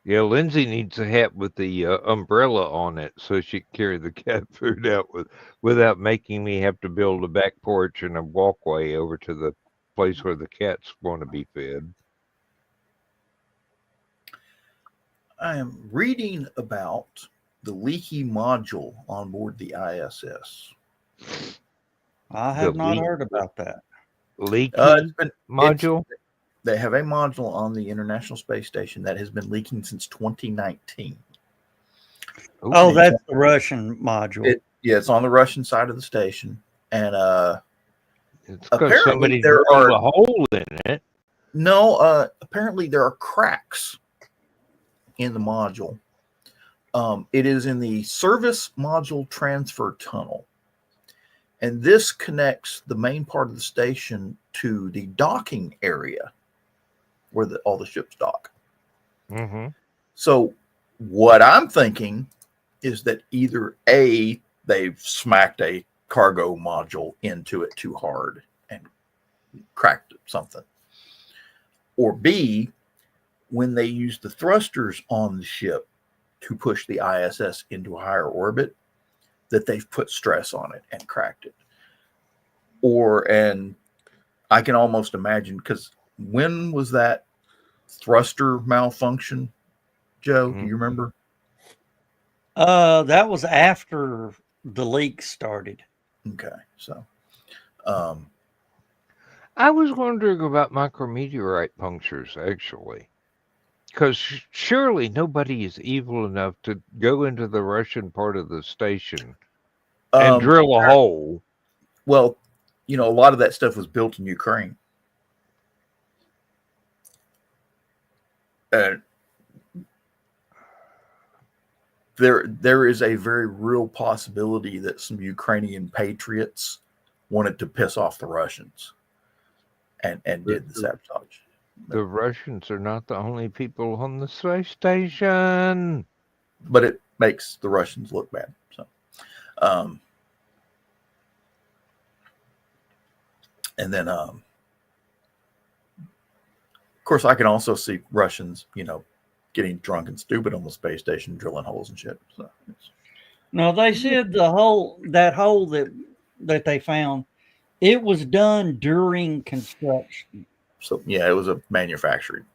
Yeah, Lindsay needs a hat with the umbrella on it so she can carry the cat food out without making me have to build a back porch and a walkway over to the place where the cats want to be fed. I am reading about the leaky module on board the ISS. I have not heard about that. Leaky module? They have a module on the International Space Station that has been leaking since 2019. Oh, that's the Russian module. It's on the Russian side of the station. And it's because somebody drilled a hole in it. No, apparently there are cracks in the module. It is in the service module transfer tunnel. And this connects the main part of the station to the docking area where all the ships dock. Mm-hmm. So what I'm thinking is that either A, they've smacked a cargo module into it too hard and cracked something. Or B, when they use the thrusters on the ship, to push the ISS into a higher orbit, that they've put stress on it and cracked it. And I can almost imagine, because when was that thruster malfunction, Joe? Do you remember? That was after the leak started. Okay, so I was wondering about micrometeorite punctures, actually. Because surely nobody is evil enough to go into the Russian part of the station and drill a hole. Well, a lot of that stuff was built in Ukraine. There is a very real possibility that some Ukrainian patriots wanted to piss off the Russians and did the sabotage. The Russians are not the only people on the space station. But it makes the Russians look bad. So, and then, of course, I can also see Russians, getting drunk and stupid on the space station, drilling holes and shit. So, No, they said that hole that they found, it was done during construction. So yeah, it was a manufacturing.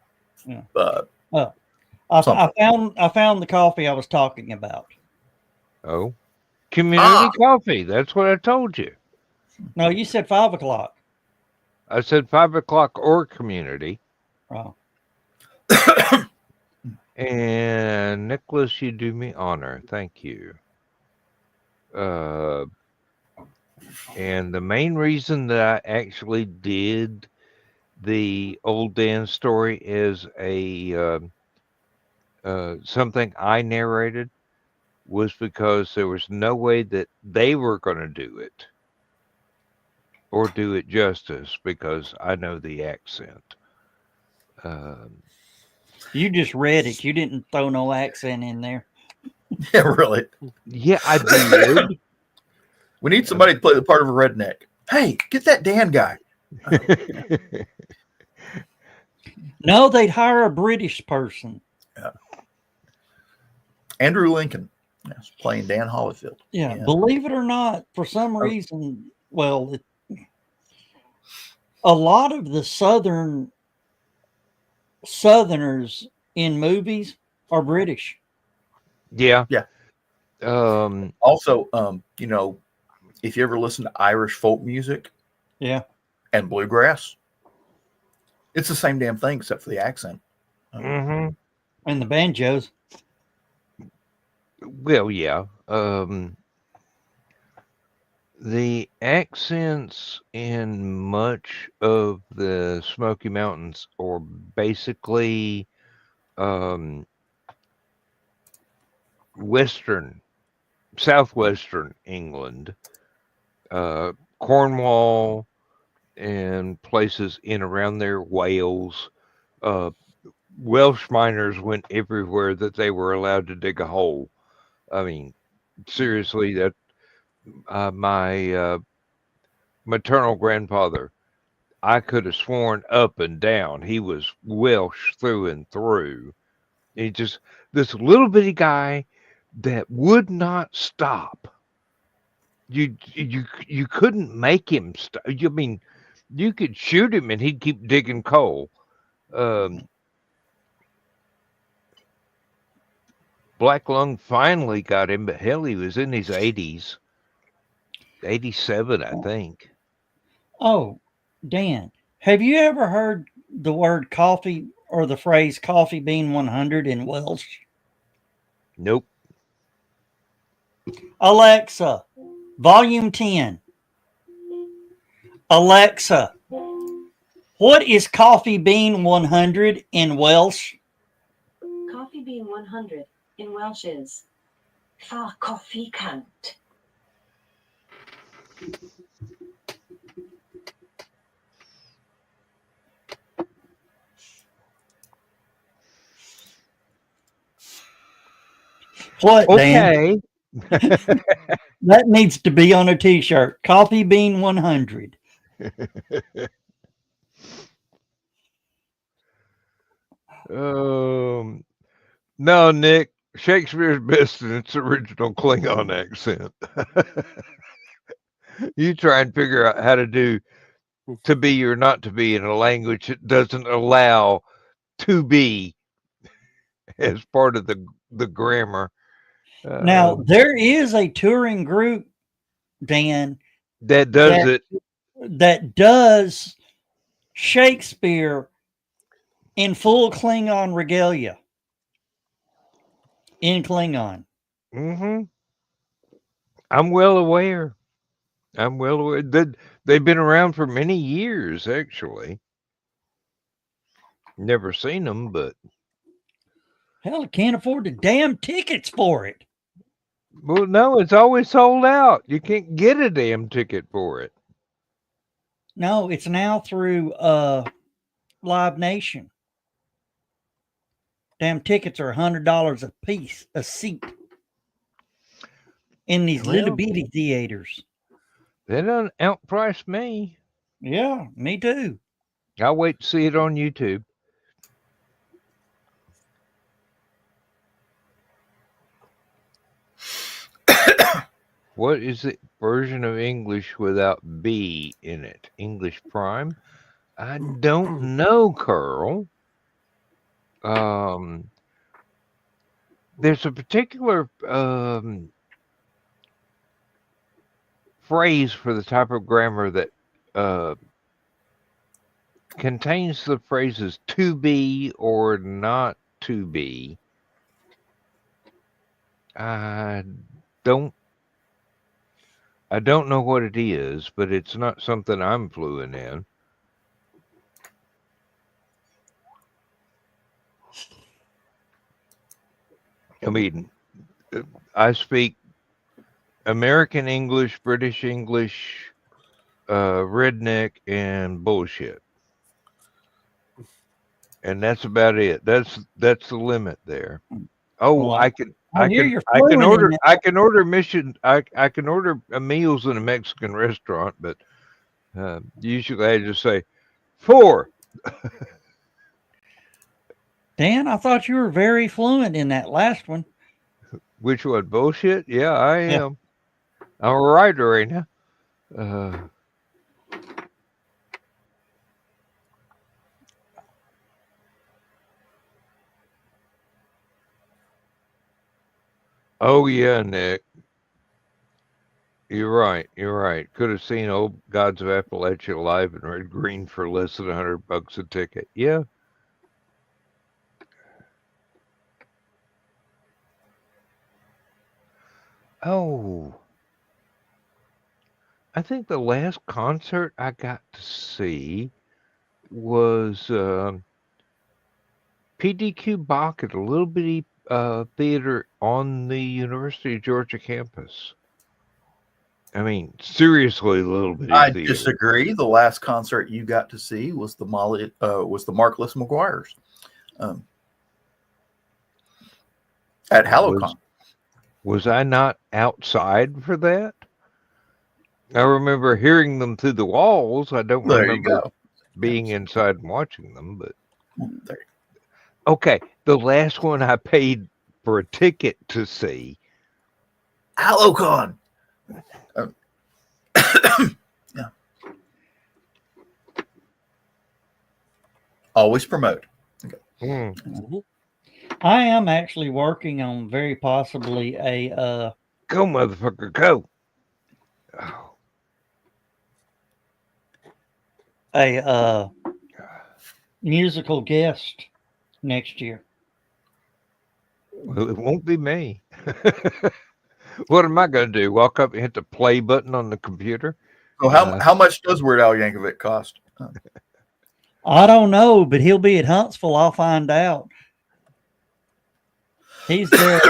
Yeah. I found the coffee I was talking about. Oh, community coffee. That's what I told you. No, you said 5 o'clock. I said 5 o'clock or community. Oh. And Nicholas, you do me honor. Thank you. And the main reason that I actually did the old Dan story is a something I narrated was because there was no way that they were going to do it or do it justice because I know the accent. You just read it. You didn't throw no accent in there. Yeah, really. Yeah, I did. We need somebody to play the part of a redneck. Hey, get that Dan guy. No, they'd hire a British person. Yeah. Andrew Lincoln, yes, playing Dan Holyfield. Yeah, believe it or not, for some reason, a lot of the Southerners in movies are British. Yeah. Yeah. Also, if you ever listen to Irish folk music, yeah, and bluegrass, it's the same damn thing except for the accent. Mm-hmm. And the banjos. Well, yeah. The accents in much of the Smoky Mountains are basically southwestern England, Cornwall, and places in around there, Wales. Welsh miners went everywhere that they were allowed to dig a hole. I mean, seriously, that my maternal grandfather, I could have sworn up and down he was Welsh through and through. He just this little bitty guy that would not stop. You couldn't make him stop. I mean, you could shoot him and he'd keep digging coal. Black lung finally got him, but hell, he was in his 80s. 87, I think. Oh, Dan, have you ever heard the word coffee or the phrase coffee bean 100 in Welsh? Nope. Alexa, volume 10. Alexa, what is coffee bean 100 in Welsh? Coffee bean 100 in Welsh is Fa coffee cant. What, okay. Dan? That needs to be on a t-shirt. Coffee bean 100. No, Nick, Shakespeare's best in its original Klingon accent. You try and figure out how to do to be or not to be in a language that doesn't allow to be as part of the grammar. Now there is a touring group, Dan, That does it. that does Shakespeare in full Klingon regalia. In Klingon. Mm-hmm. I'm well aware. They've been around for many years, actually. Never seen them, but Hell, I can't afford the damn tickets for it. well, no, it's always sold out. You can't get a damn ticket for it. No, it's now through Live Nation. Damn tickets are $100 a piece, a seat, in these little bitty theaters. They don't outprice me. Yeah, me too. I'll wait to see it on YouTube. What is the version of English without B in it? English Prime? I don't know, Carl. There's a particular phrase for the type of grammar that contains the phrases to be or not to be. I don't know what it is, but it's not something I'm fluent in. I mean, I speak American English, British English, redneck, and bullshit, and that's about it. That's the limit there. Oh, Well, I can order meals in a Mexican restaurant, but usually I just say 4. Dan, I thought you were very fluent in that last one. Which one? Bullshit? Yeah, I am. I'm a writer right now. Oh yeah, Nick. You're right. Could have seen old Gods of Appalachia live in Red Green for less than $100 a ticket. Yeah. Oh. I think the last concert I got to see was PDQ Bach at a little bitty theater on the University of Georgia campus. I mean, seriously, a little bitty I theater. disagree. The last concert you got to see was the Markless McGuires at HalloCon. Was I not outside for that? I remember hearing them through the walls. I don't remember being inside and watching them, but there. Okay, the last one I paid for a ticket to see. HalloCon. Yeah. Always promote. Okay. Mm. I am actually working on very possibly a Go, motherfucker, go. Oh. a musical guest next year. Well, it won't be me. What am I going to do? Walk up and hit the play button on the computer? So how much does Weird Al Yankovic cost? I don't know, but he'll be at Huntsville. I'll find out. He's their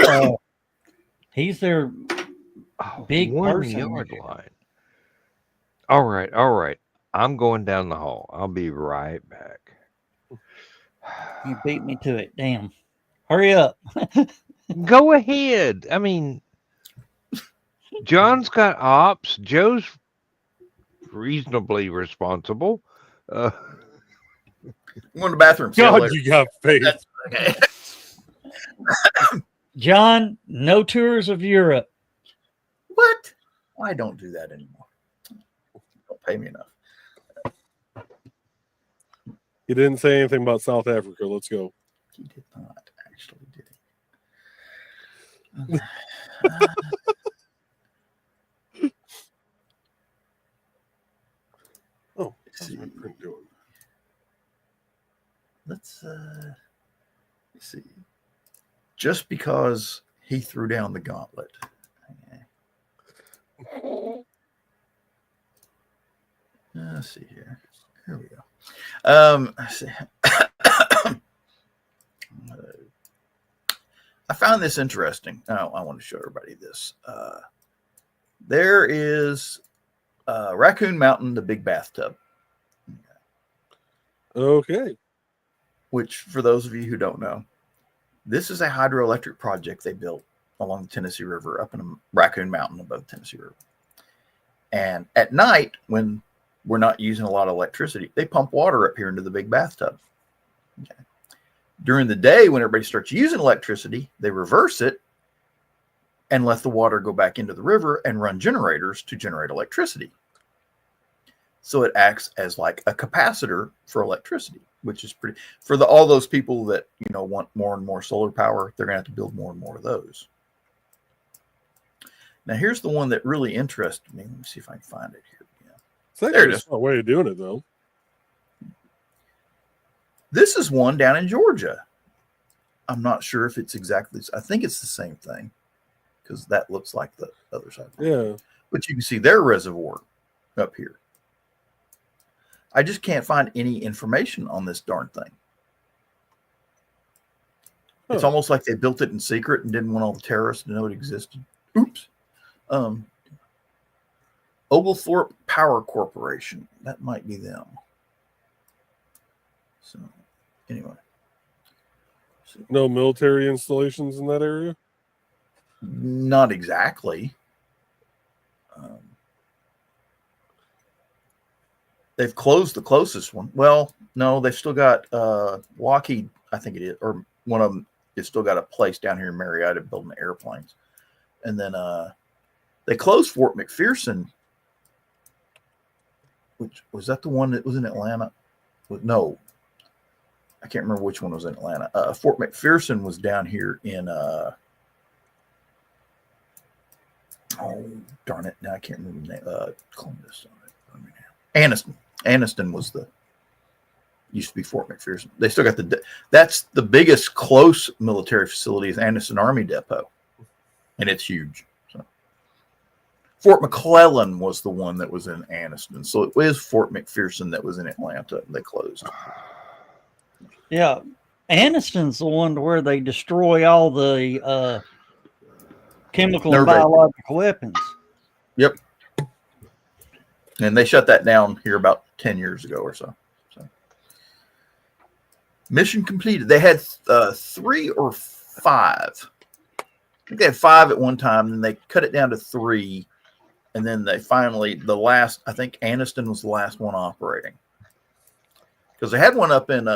big 1 person. yard line. All right. I'm going down the hall. I'll be right back. You beat me to it. Damn. Hurry up. Go ahead. I mean, John's got ops. Joe's reasonably responsible. I'm going to the bathroom. See you God, later. you got faith. Okay. John, no tours of Europe. What? I don't do that anymore. Don't pay me enough. He didn't say anything about South Africa. Let's go. He did not actually, did he? Oh, Let's how's my see. print doing? Let's see. Just because he threw down the gauntlet. Let's see here. Here we go. Let's see. I found this interesting. I want to show everybody this. There is Raccoon Mountain, the big bathtub. Okay. Which, for those of you who don't know, this is a hydroelectric project they built along the Tennessee River up in Raccoon Mountain above the Tennessee River. And at night, when we're not using a lot of electricity, they pump water up here into the big bathtub. Okay. During the day, when everybody starts using electricity, they reverse it and let the water go back into the river and run generators to generate electricity. So it acts as like a capacitor for electricity, which is pretty, for all those people that, want more and more solar power, they're going to have to build more and more of those. Now, here's the one that really interested me. Let me see if I can find it here. It's There it actually a is. smart way of doing it, though. This is one down in Georgia. I'm not sure if it's exactly, I think it's the same thing because that looks like the other side. Yeah. But you can see their reservoir up here. I just can't find any information on this darn thing. It's almost like they built it in secret and didn't want all the terrorists to know it existed. Oops. Oglethorpe Power Corporation. That might be them. So, anyway. No military installations in that area? Not exactly. They've closed the closest one. Well, no, they've still got Lockheed, I think it is, or one of them has still got a place down here in Marietta building airplanes. And then they closed Fort McPherson, which was that the one that was in Atlanta? No, I can't remember which one was in Atlanta. Fort McPherson was down here in oh darn it, now I can't remember the name. Columbus. Anniston was used to be Fort McPherson. They still got that's the biggest close military facility is Anniston Army Depot, and it's huge. So Fort McClellan was the one that was in Anniston, so it was Fort McPherson that was in Atlanta. And they closed. Yeah, Anniston's the one to where they destroy all the chemical and biological weapons. Yep. And they shut that down here about 10 years ago or so. Mission completed. They had 3 or 5. I think they had 5 at one time, and they cut it down to 3. And then they finally, I think Anniston was the last one operating. Because they had one up in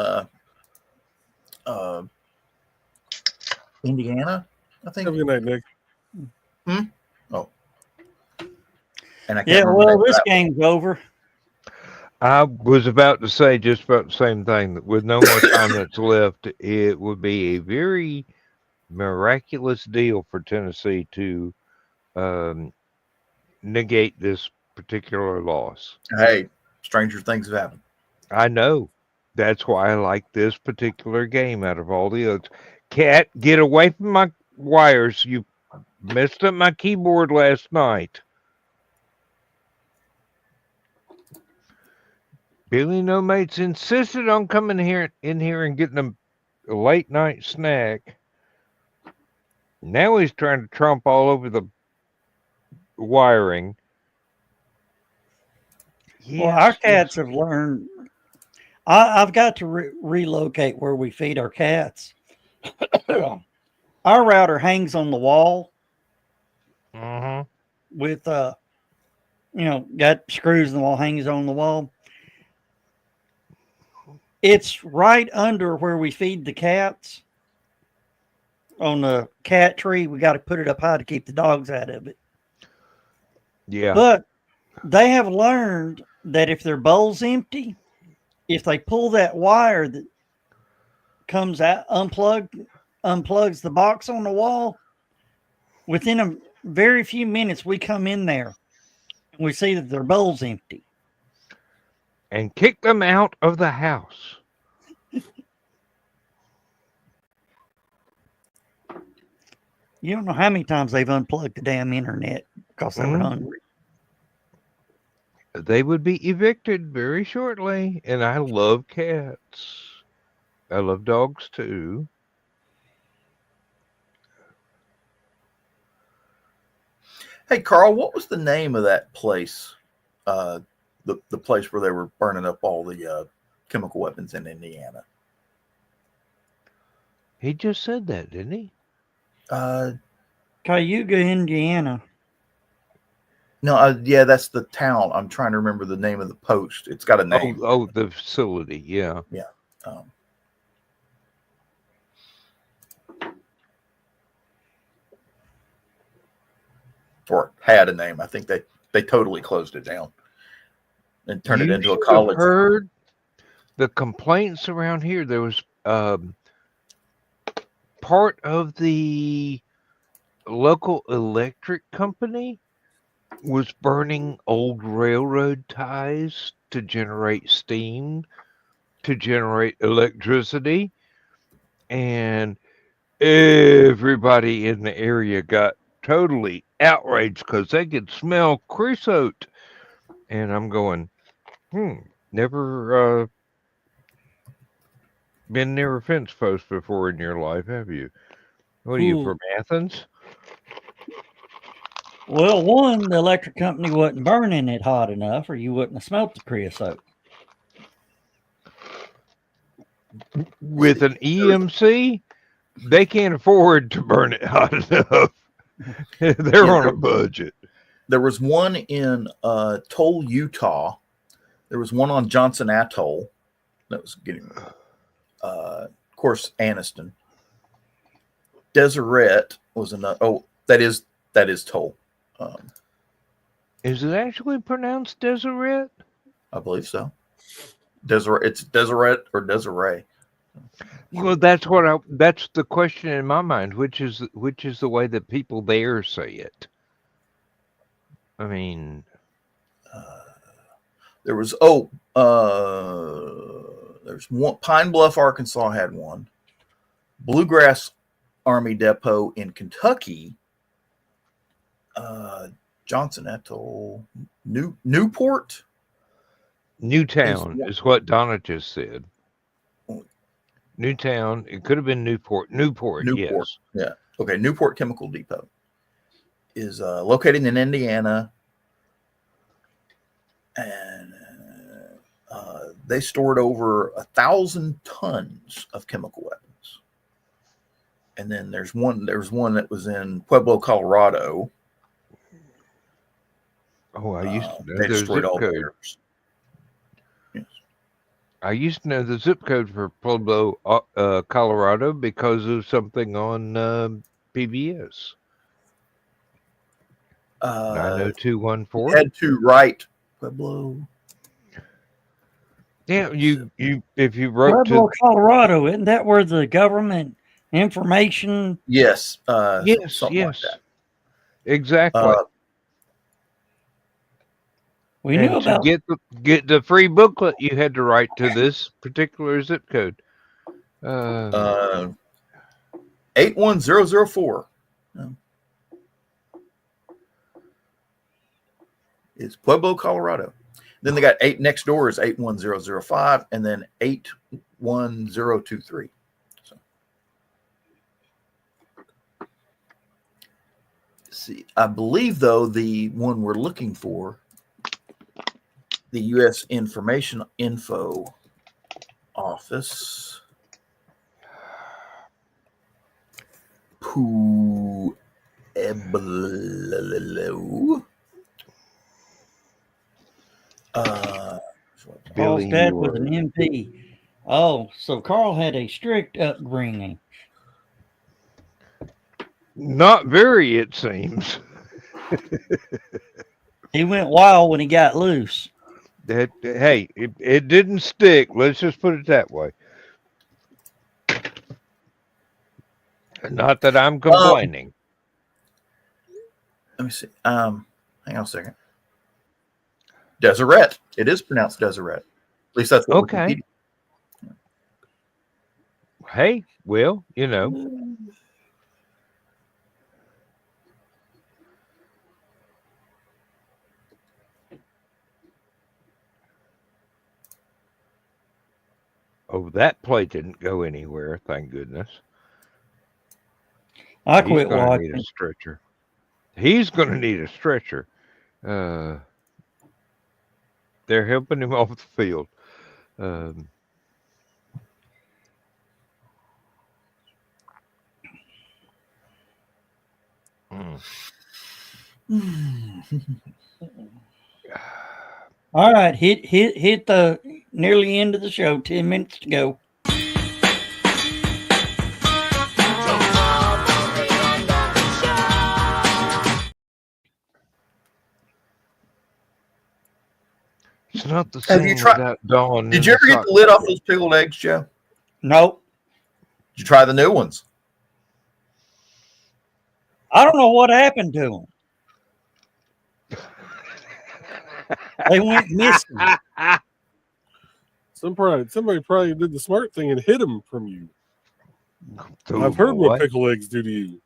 Indiana, I think. Have a good night, Nick. Oh. And I can't Yeah, remember well, this game's over. I was about to say just about the same thing. That with no more time that's left, it would be a very miraculous deal for Tennessee to negate this particular loss. Hey, stranger things have happened. I know. That's why I like this particular game out of all the others. Cat, get away from my wires. You messed up my keyboard last night. Billy No Mates insisted on coming in here and getting a late night snack. Now he's trying to tromp all over the wiring. Well, our cats have learned. I've got to relocate where we feed our cats. Our router hangs on the wall with, got screws in the wall, hangs on the wall. It's right under where we feed the cats. on the cat tree. We got to put it up high to keep the dogs out of it. Yeah. But they have learned that if their bowl's empty, if they pull that wire that comes out, unplugs the box on the wall, within a very few minutes, we come in there and we see that their bowl's empty. And kick them out of the house. You don't know how many times they've unplugged the damn internet because they were hungry. They would be evicted very shortly. And I love cats. I love dogs too. Hey, Carl, what was the name of that place? The place where they were burning up all the chemical weapons in Indiana. He just said that, didn't he? Cayuga, Indiana. No, yeah, that's the town. I'm trying to remember the name of the post. It's got a name. Oh, the facility. Yeah. Yeah. Or had a name. I think they totally closed it down and turned it into a college. Heard the complaints around here. There was part of the local electric company was burning old railroad ties to generate steam, to generate electricity, and everybody in the area got totally outraged because they could smell creosote. And I'm going, never been near a fence post before in your life, have you? What are you, from Athens? Well, one, the electric company wasn't burning it hot enough, or you wouldn't have smelt the creosote. With an EMC, they can't afford to burn it hot enough. They're on a budget. There was one in Toll, Utah. There was one on Johnson Atoll that was getting, of course, Anniston. Deseret was another. Oh, that is Toll. Is it actually pronounced Deseret? I believe so. Deseret. It's Deseret or Desiree. Well, that's the question in my mind. Which is the way that people there say it? I mean, there's one. Pine Bluff, Arkansas had one. Bluegrass Army Depot in Kentucky. Johnson Atoll, Newport. Newtown is what Donna just said. Newtown. It could have been Newport. Newport. Yes. Yeah. Okay. Newport Chemical Depot is located in Indiana, and they stored over 1,000 tons of chemical weapons. And then there's one that was in Pueblo, Colorado. Oh, I used to know they the destroyed zip all code. theirs. Yes. I used to know the zip code for Pueblo, Colorado, because of something on PBS. 90214. Had to write Pueblo. Yeah, if you wrote Pueblo, Colorado, isn't that where the government information? Yes. Yes, something like that. Exactly. We knew And about to get the free booklet, you had to write to this particular zip code. 81004. It's Pueblo, Colorado. Then they got 8 next door is 81005 and then 81023. So see, I believe though the one we're looking for, the U.S. Information Info Office, Pueblo. Carl's dad was an MP. Oh, so Carl had a strict upbringing. Not very, it seems. He went wild when he got loose. Hey, it didn't stick. Let's just put it that way. Not that I'm complaining. Let me see. Hang on a second. Deseret. It is pronounced Deseret. At least that's what Okay. Wikipedia. Hey, well, Oh, that play didn't go anywhere, thank goodness. I He's quit going to need a watching. stretcher. He's going to need a stretcher. They're helping him off the field. All right, hit the nearly end of the show. 10 minutes to go. It's not the Have same you tried- without Dawn. Did in you the ever get SOC the lid off Saturday. those pickled eggs, Joe? Nope. Did you try the new ones? I don't know what happened to them. They went missing. Somebody probably did the smart thing and hid them from you. Oh, I've heard boy. what pickle eggs do to you.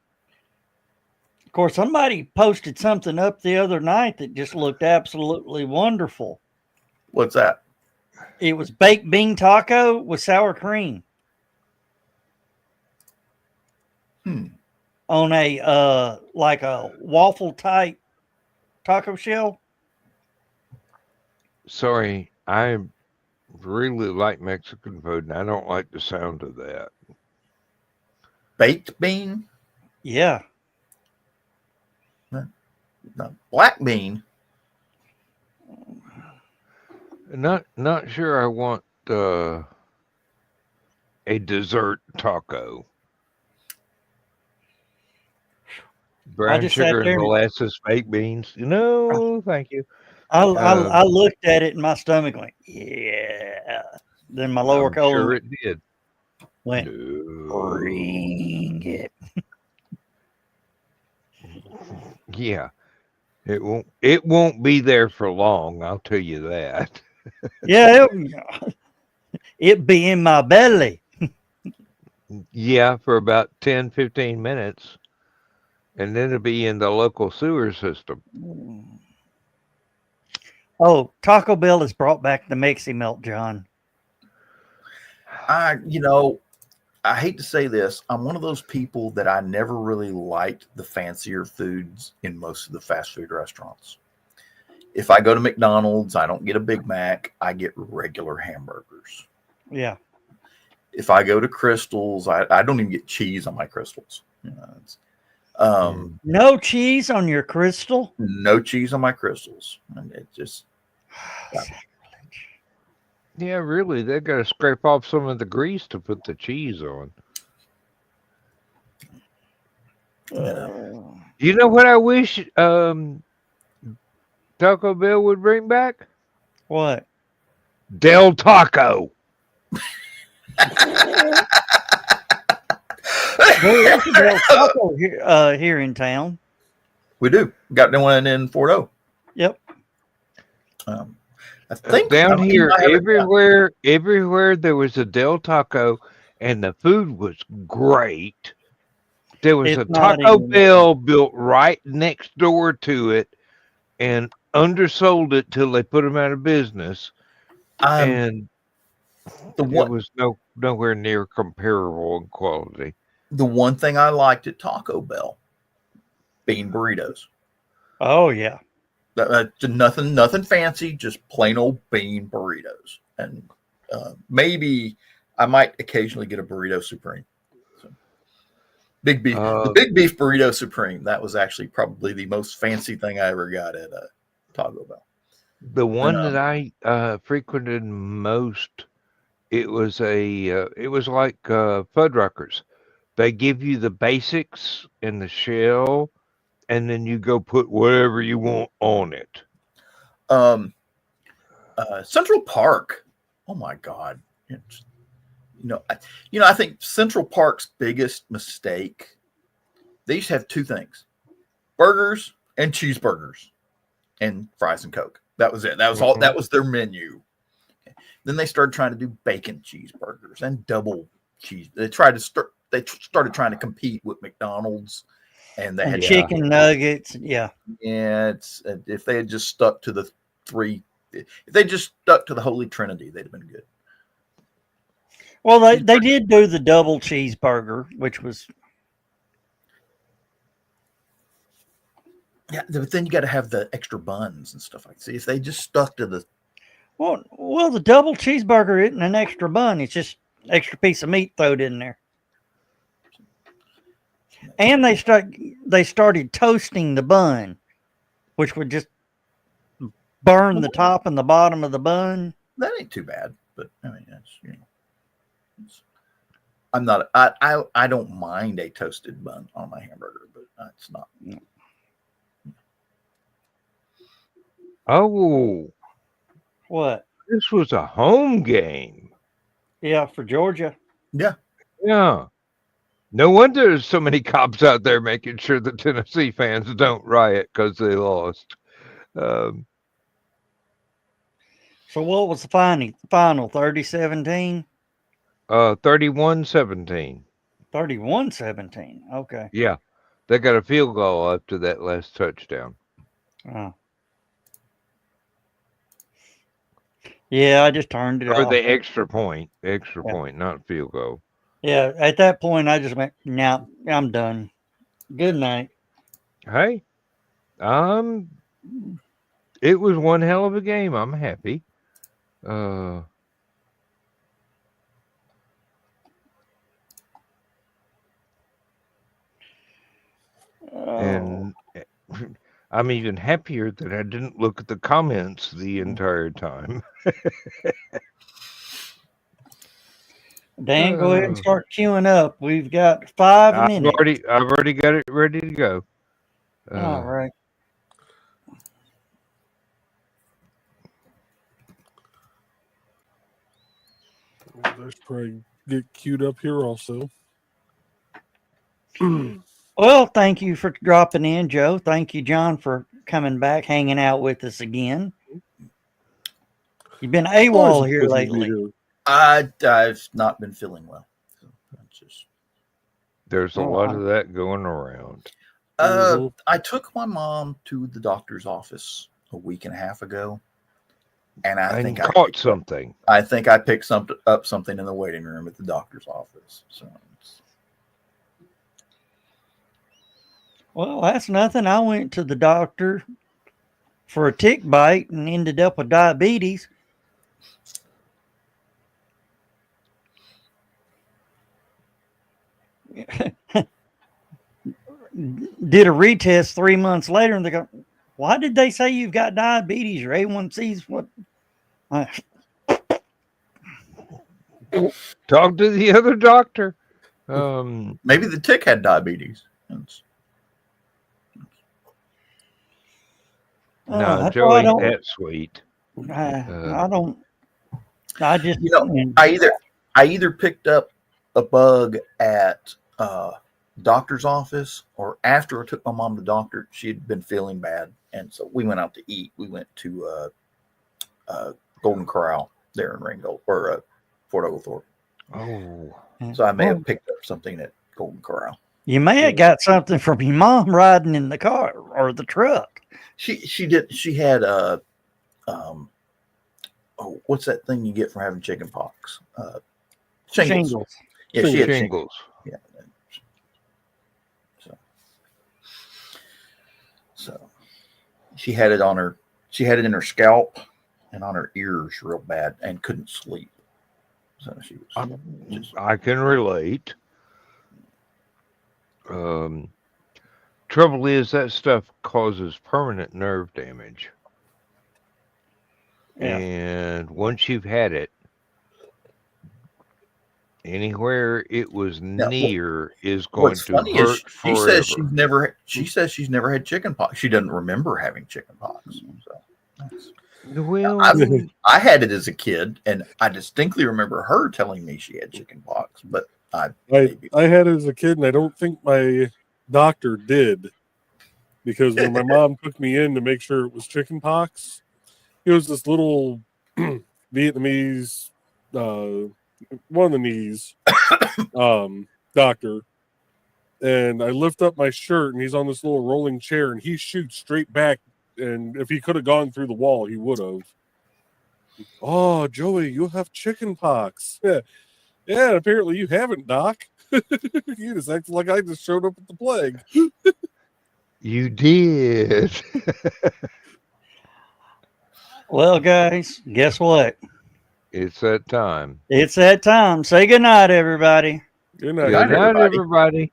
Of course, somebody posted something up the other night that just looked absolutely wonderful. What's that? It was baked bean taco with sour cream on a like a waffle type taco shell. Sorry, I really like Mexican food, and I don't like the sound of that. Baked bean? Yeah. No, black bean. Not sure I want a dessert taco. Brown just sat sugar and there and- molasses baked beans. No, thank you. I looked at it and my stomach went, yeah. Then my lower I'm colon sure it did. went, No. bring it. Yeah. It won't be there for long, I'll tell you that. Yeah, it be in my belly. Yeah, for about 10, 15 minutes. And then it'll be in the local sewer system. Oh, Taco Bell has brought back the Mexi Melt, John. I hate to say this. I'm one of those people that I never really liked the fancier foods in most of the fast food restaurants. If I go to McDonald's, I don't get a Big Mac. I get regular hamburgers. Yeah. If I go to Crystals, I don't even get cheese on my Crystals. No cheese on your Crystal? No cheese on my Crystals. And it just Yeah, really, they've got to scrape off some of the grease to put the cheese on. You know what I wish Taco Bell would bring back? What? Del Taco. There is a Del Taco here in town. we do. Got one in Fort O. Yep. I think Down here, I haven't got- everywhere there was a Del Taco, and the food was great. There was It's a not Taco anymore. Bell built right next door to it, and undersold it till they put them out of business, and the it one was nowhere near comparable in quality. the one thing I liked at Taco Bell, bean burritos. Oh, yeah. Nothing fancy, just plain old bean burritos. And maybe I might occasionally get a burrito supreme. So, big beef, the big beef burrito supreme. That was actually probably the most fancy thing I ever got at Taco Bell. The one that I frequented most, it was like Fuddruckers, They give you the basics and the shell, and then you go put whatever you want on it. Central Park. Oh my God. I think Central Park's biggest mistake, they used to have two things: burgers and cheeseburgers and fries and Coke. That was it. That was all. That was their menu. Then they started trying to do bacon cheeseburgers and double cheese. They started trying to compete with McDonald's, and they had chicken nuggets. Yeah. Yeah, if they had just stuck to the three, if they just stuck to the Holy Trinity, they'd have been good. Well, they did do the double cheeseburger, which was. Yeah, but then you got to have the extra buns and stuff like that. See, if they just stuck to the. Well, the double cheeseburger isn't an extra bun. It's just extra piece of meat thrown in there. And they started toasting the bun, which would just burn the top and the bottom of the bun. That ain't too bad, but I mean, I'm not. I don't mind a toasted bun on my hamburger, but it's not. Oh, what? This was a home game. Yeah, for Georgia. Yeah. No wonder there's so many cops out there making sure the Tennessee fans don't riot because they lost. So what was the final? 30-17? 31-17. 31-17. Okay. Yeah. They got a field goal after that last touchdown. Oh. Yeah, I just turned it off. Or the extra point, not field goal. Yeah, at that point, I just went, "Nah, I'm done. Good night." Hey, it was one hell of a game. I'm happy. And I'm even happier that I didn't look at the comments the entire time. Dan, go ahead and start queuing up. We've got 5 minutes. I've already got it ready to go. All right. Let's probably get queued up here also. Well, thank you for dropping in, Joe. Thank you, John, for coming back, hanging out with us again. You've been AWOL here lately. I've not been feeling well. So there's a lot of that going around. I took my mom to the doctor's office a week and a half ago, and I think I caught something. I think I picked up something in the waiting room at the doctor's office. So. Well, that's nothing. I went to the doctor for a tick bite and ended up with diabetes. Did a retest 3 months later, and they go, "Why did they say you've got diabetes? Your A1C's what?" Talk to the other doctor. Maybe the tick had diabetes. No, Joe ain't that sweet. I don't. I just, I either picked up a bug at doctor's office, or after I took my mom to the doctor, she had been feeling bad, and so we went out to eat. We went to Golden Corral there in Ringgold or Fort Oglethorpe. Oh, so I may have picked up something at Golden Corral. You may have got something from your mom riding in the car or the truck. She did. She had what's that thing you get from having chicken pox? Shingles. Yeah, she had shingles. Yeah. So she had it on her. She had it in her scalp and on her ears real bad, and couldn't sleep. So she was. I can relate. Trouble is that stuff causes permanent nerve damage. Yeah. And once you've had it, Anywhere it was Now, near is going What's to funny hurt is she says forever. she says she's never had chicken pox. She doesn't remember having chicken pox. So Well, I had it as a kid, and I distinctly remember her telling me she had chicken pox. But I had it as a kid, and I don't think my doctor did, because when my mom took me in to make sure it was chicken pox, it was this little Vietnamese, one of the knees, doctor. And I lift up my shirt, and he's on this little rolling chair, and he shoots straight back. And if he could have gone through the wall, he would have. Oh, Joey, you have chicken pox. Yeah, apparently you haven't, Doc. You just acted like I just showed up with the plague. you did. Well, guys, guess what? It's that time. It's that time. Say goodnight, everybody. Good night. Good night, everybody.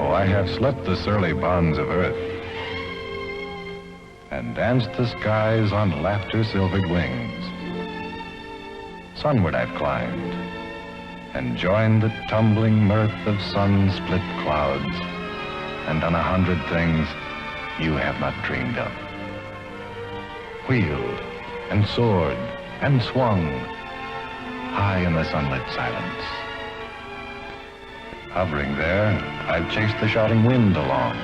I have slept the surly bonds of earth and danced the skies on laughter-silvered wings. Sunward I've climbed and joined the tumbling mirth of sun-split clouds and done 100 things you have not dreamed of. Wheeled and soared and swung high in the sunlit silence. Hovering there, I've chased the shouting wind along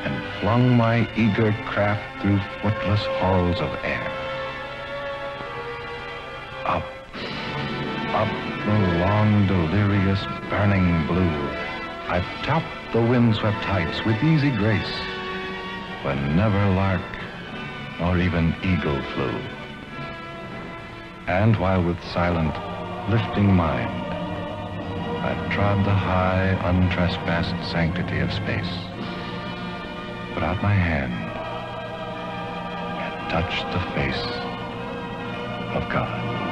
and flung my eager craft through footless halls of air. Up, up the long, delirious, burning blue, I've topped the windswept heights with easy grace, where never lark nor even eagle flew. And while with silent, lifting mind, I've trod the high, untrespassed sanctity of space, put out my hand and touched the face of God.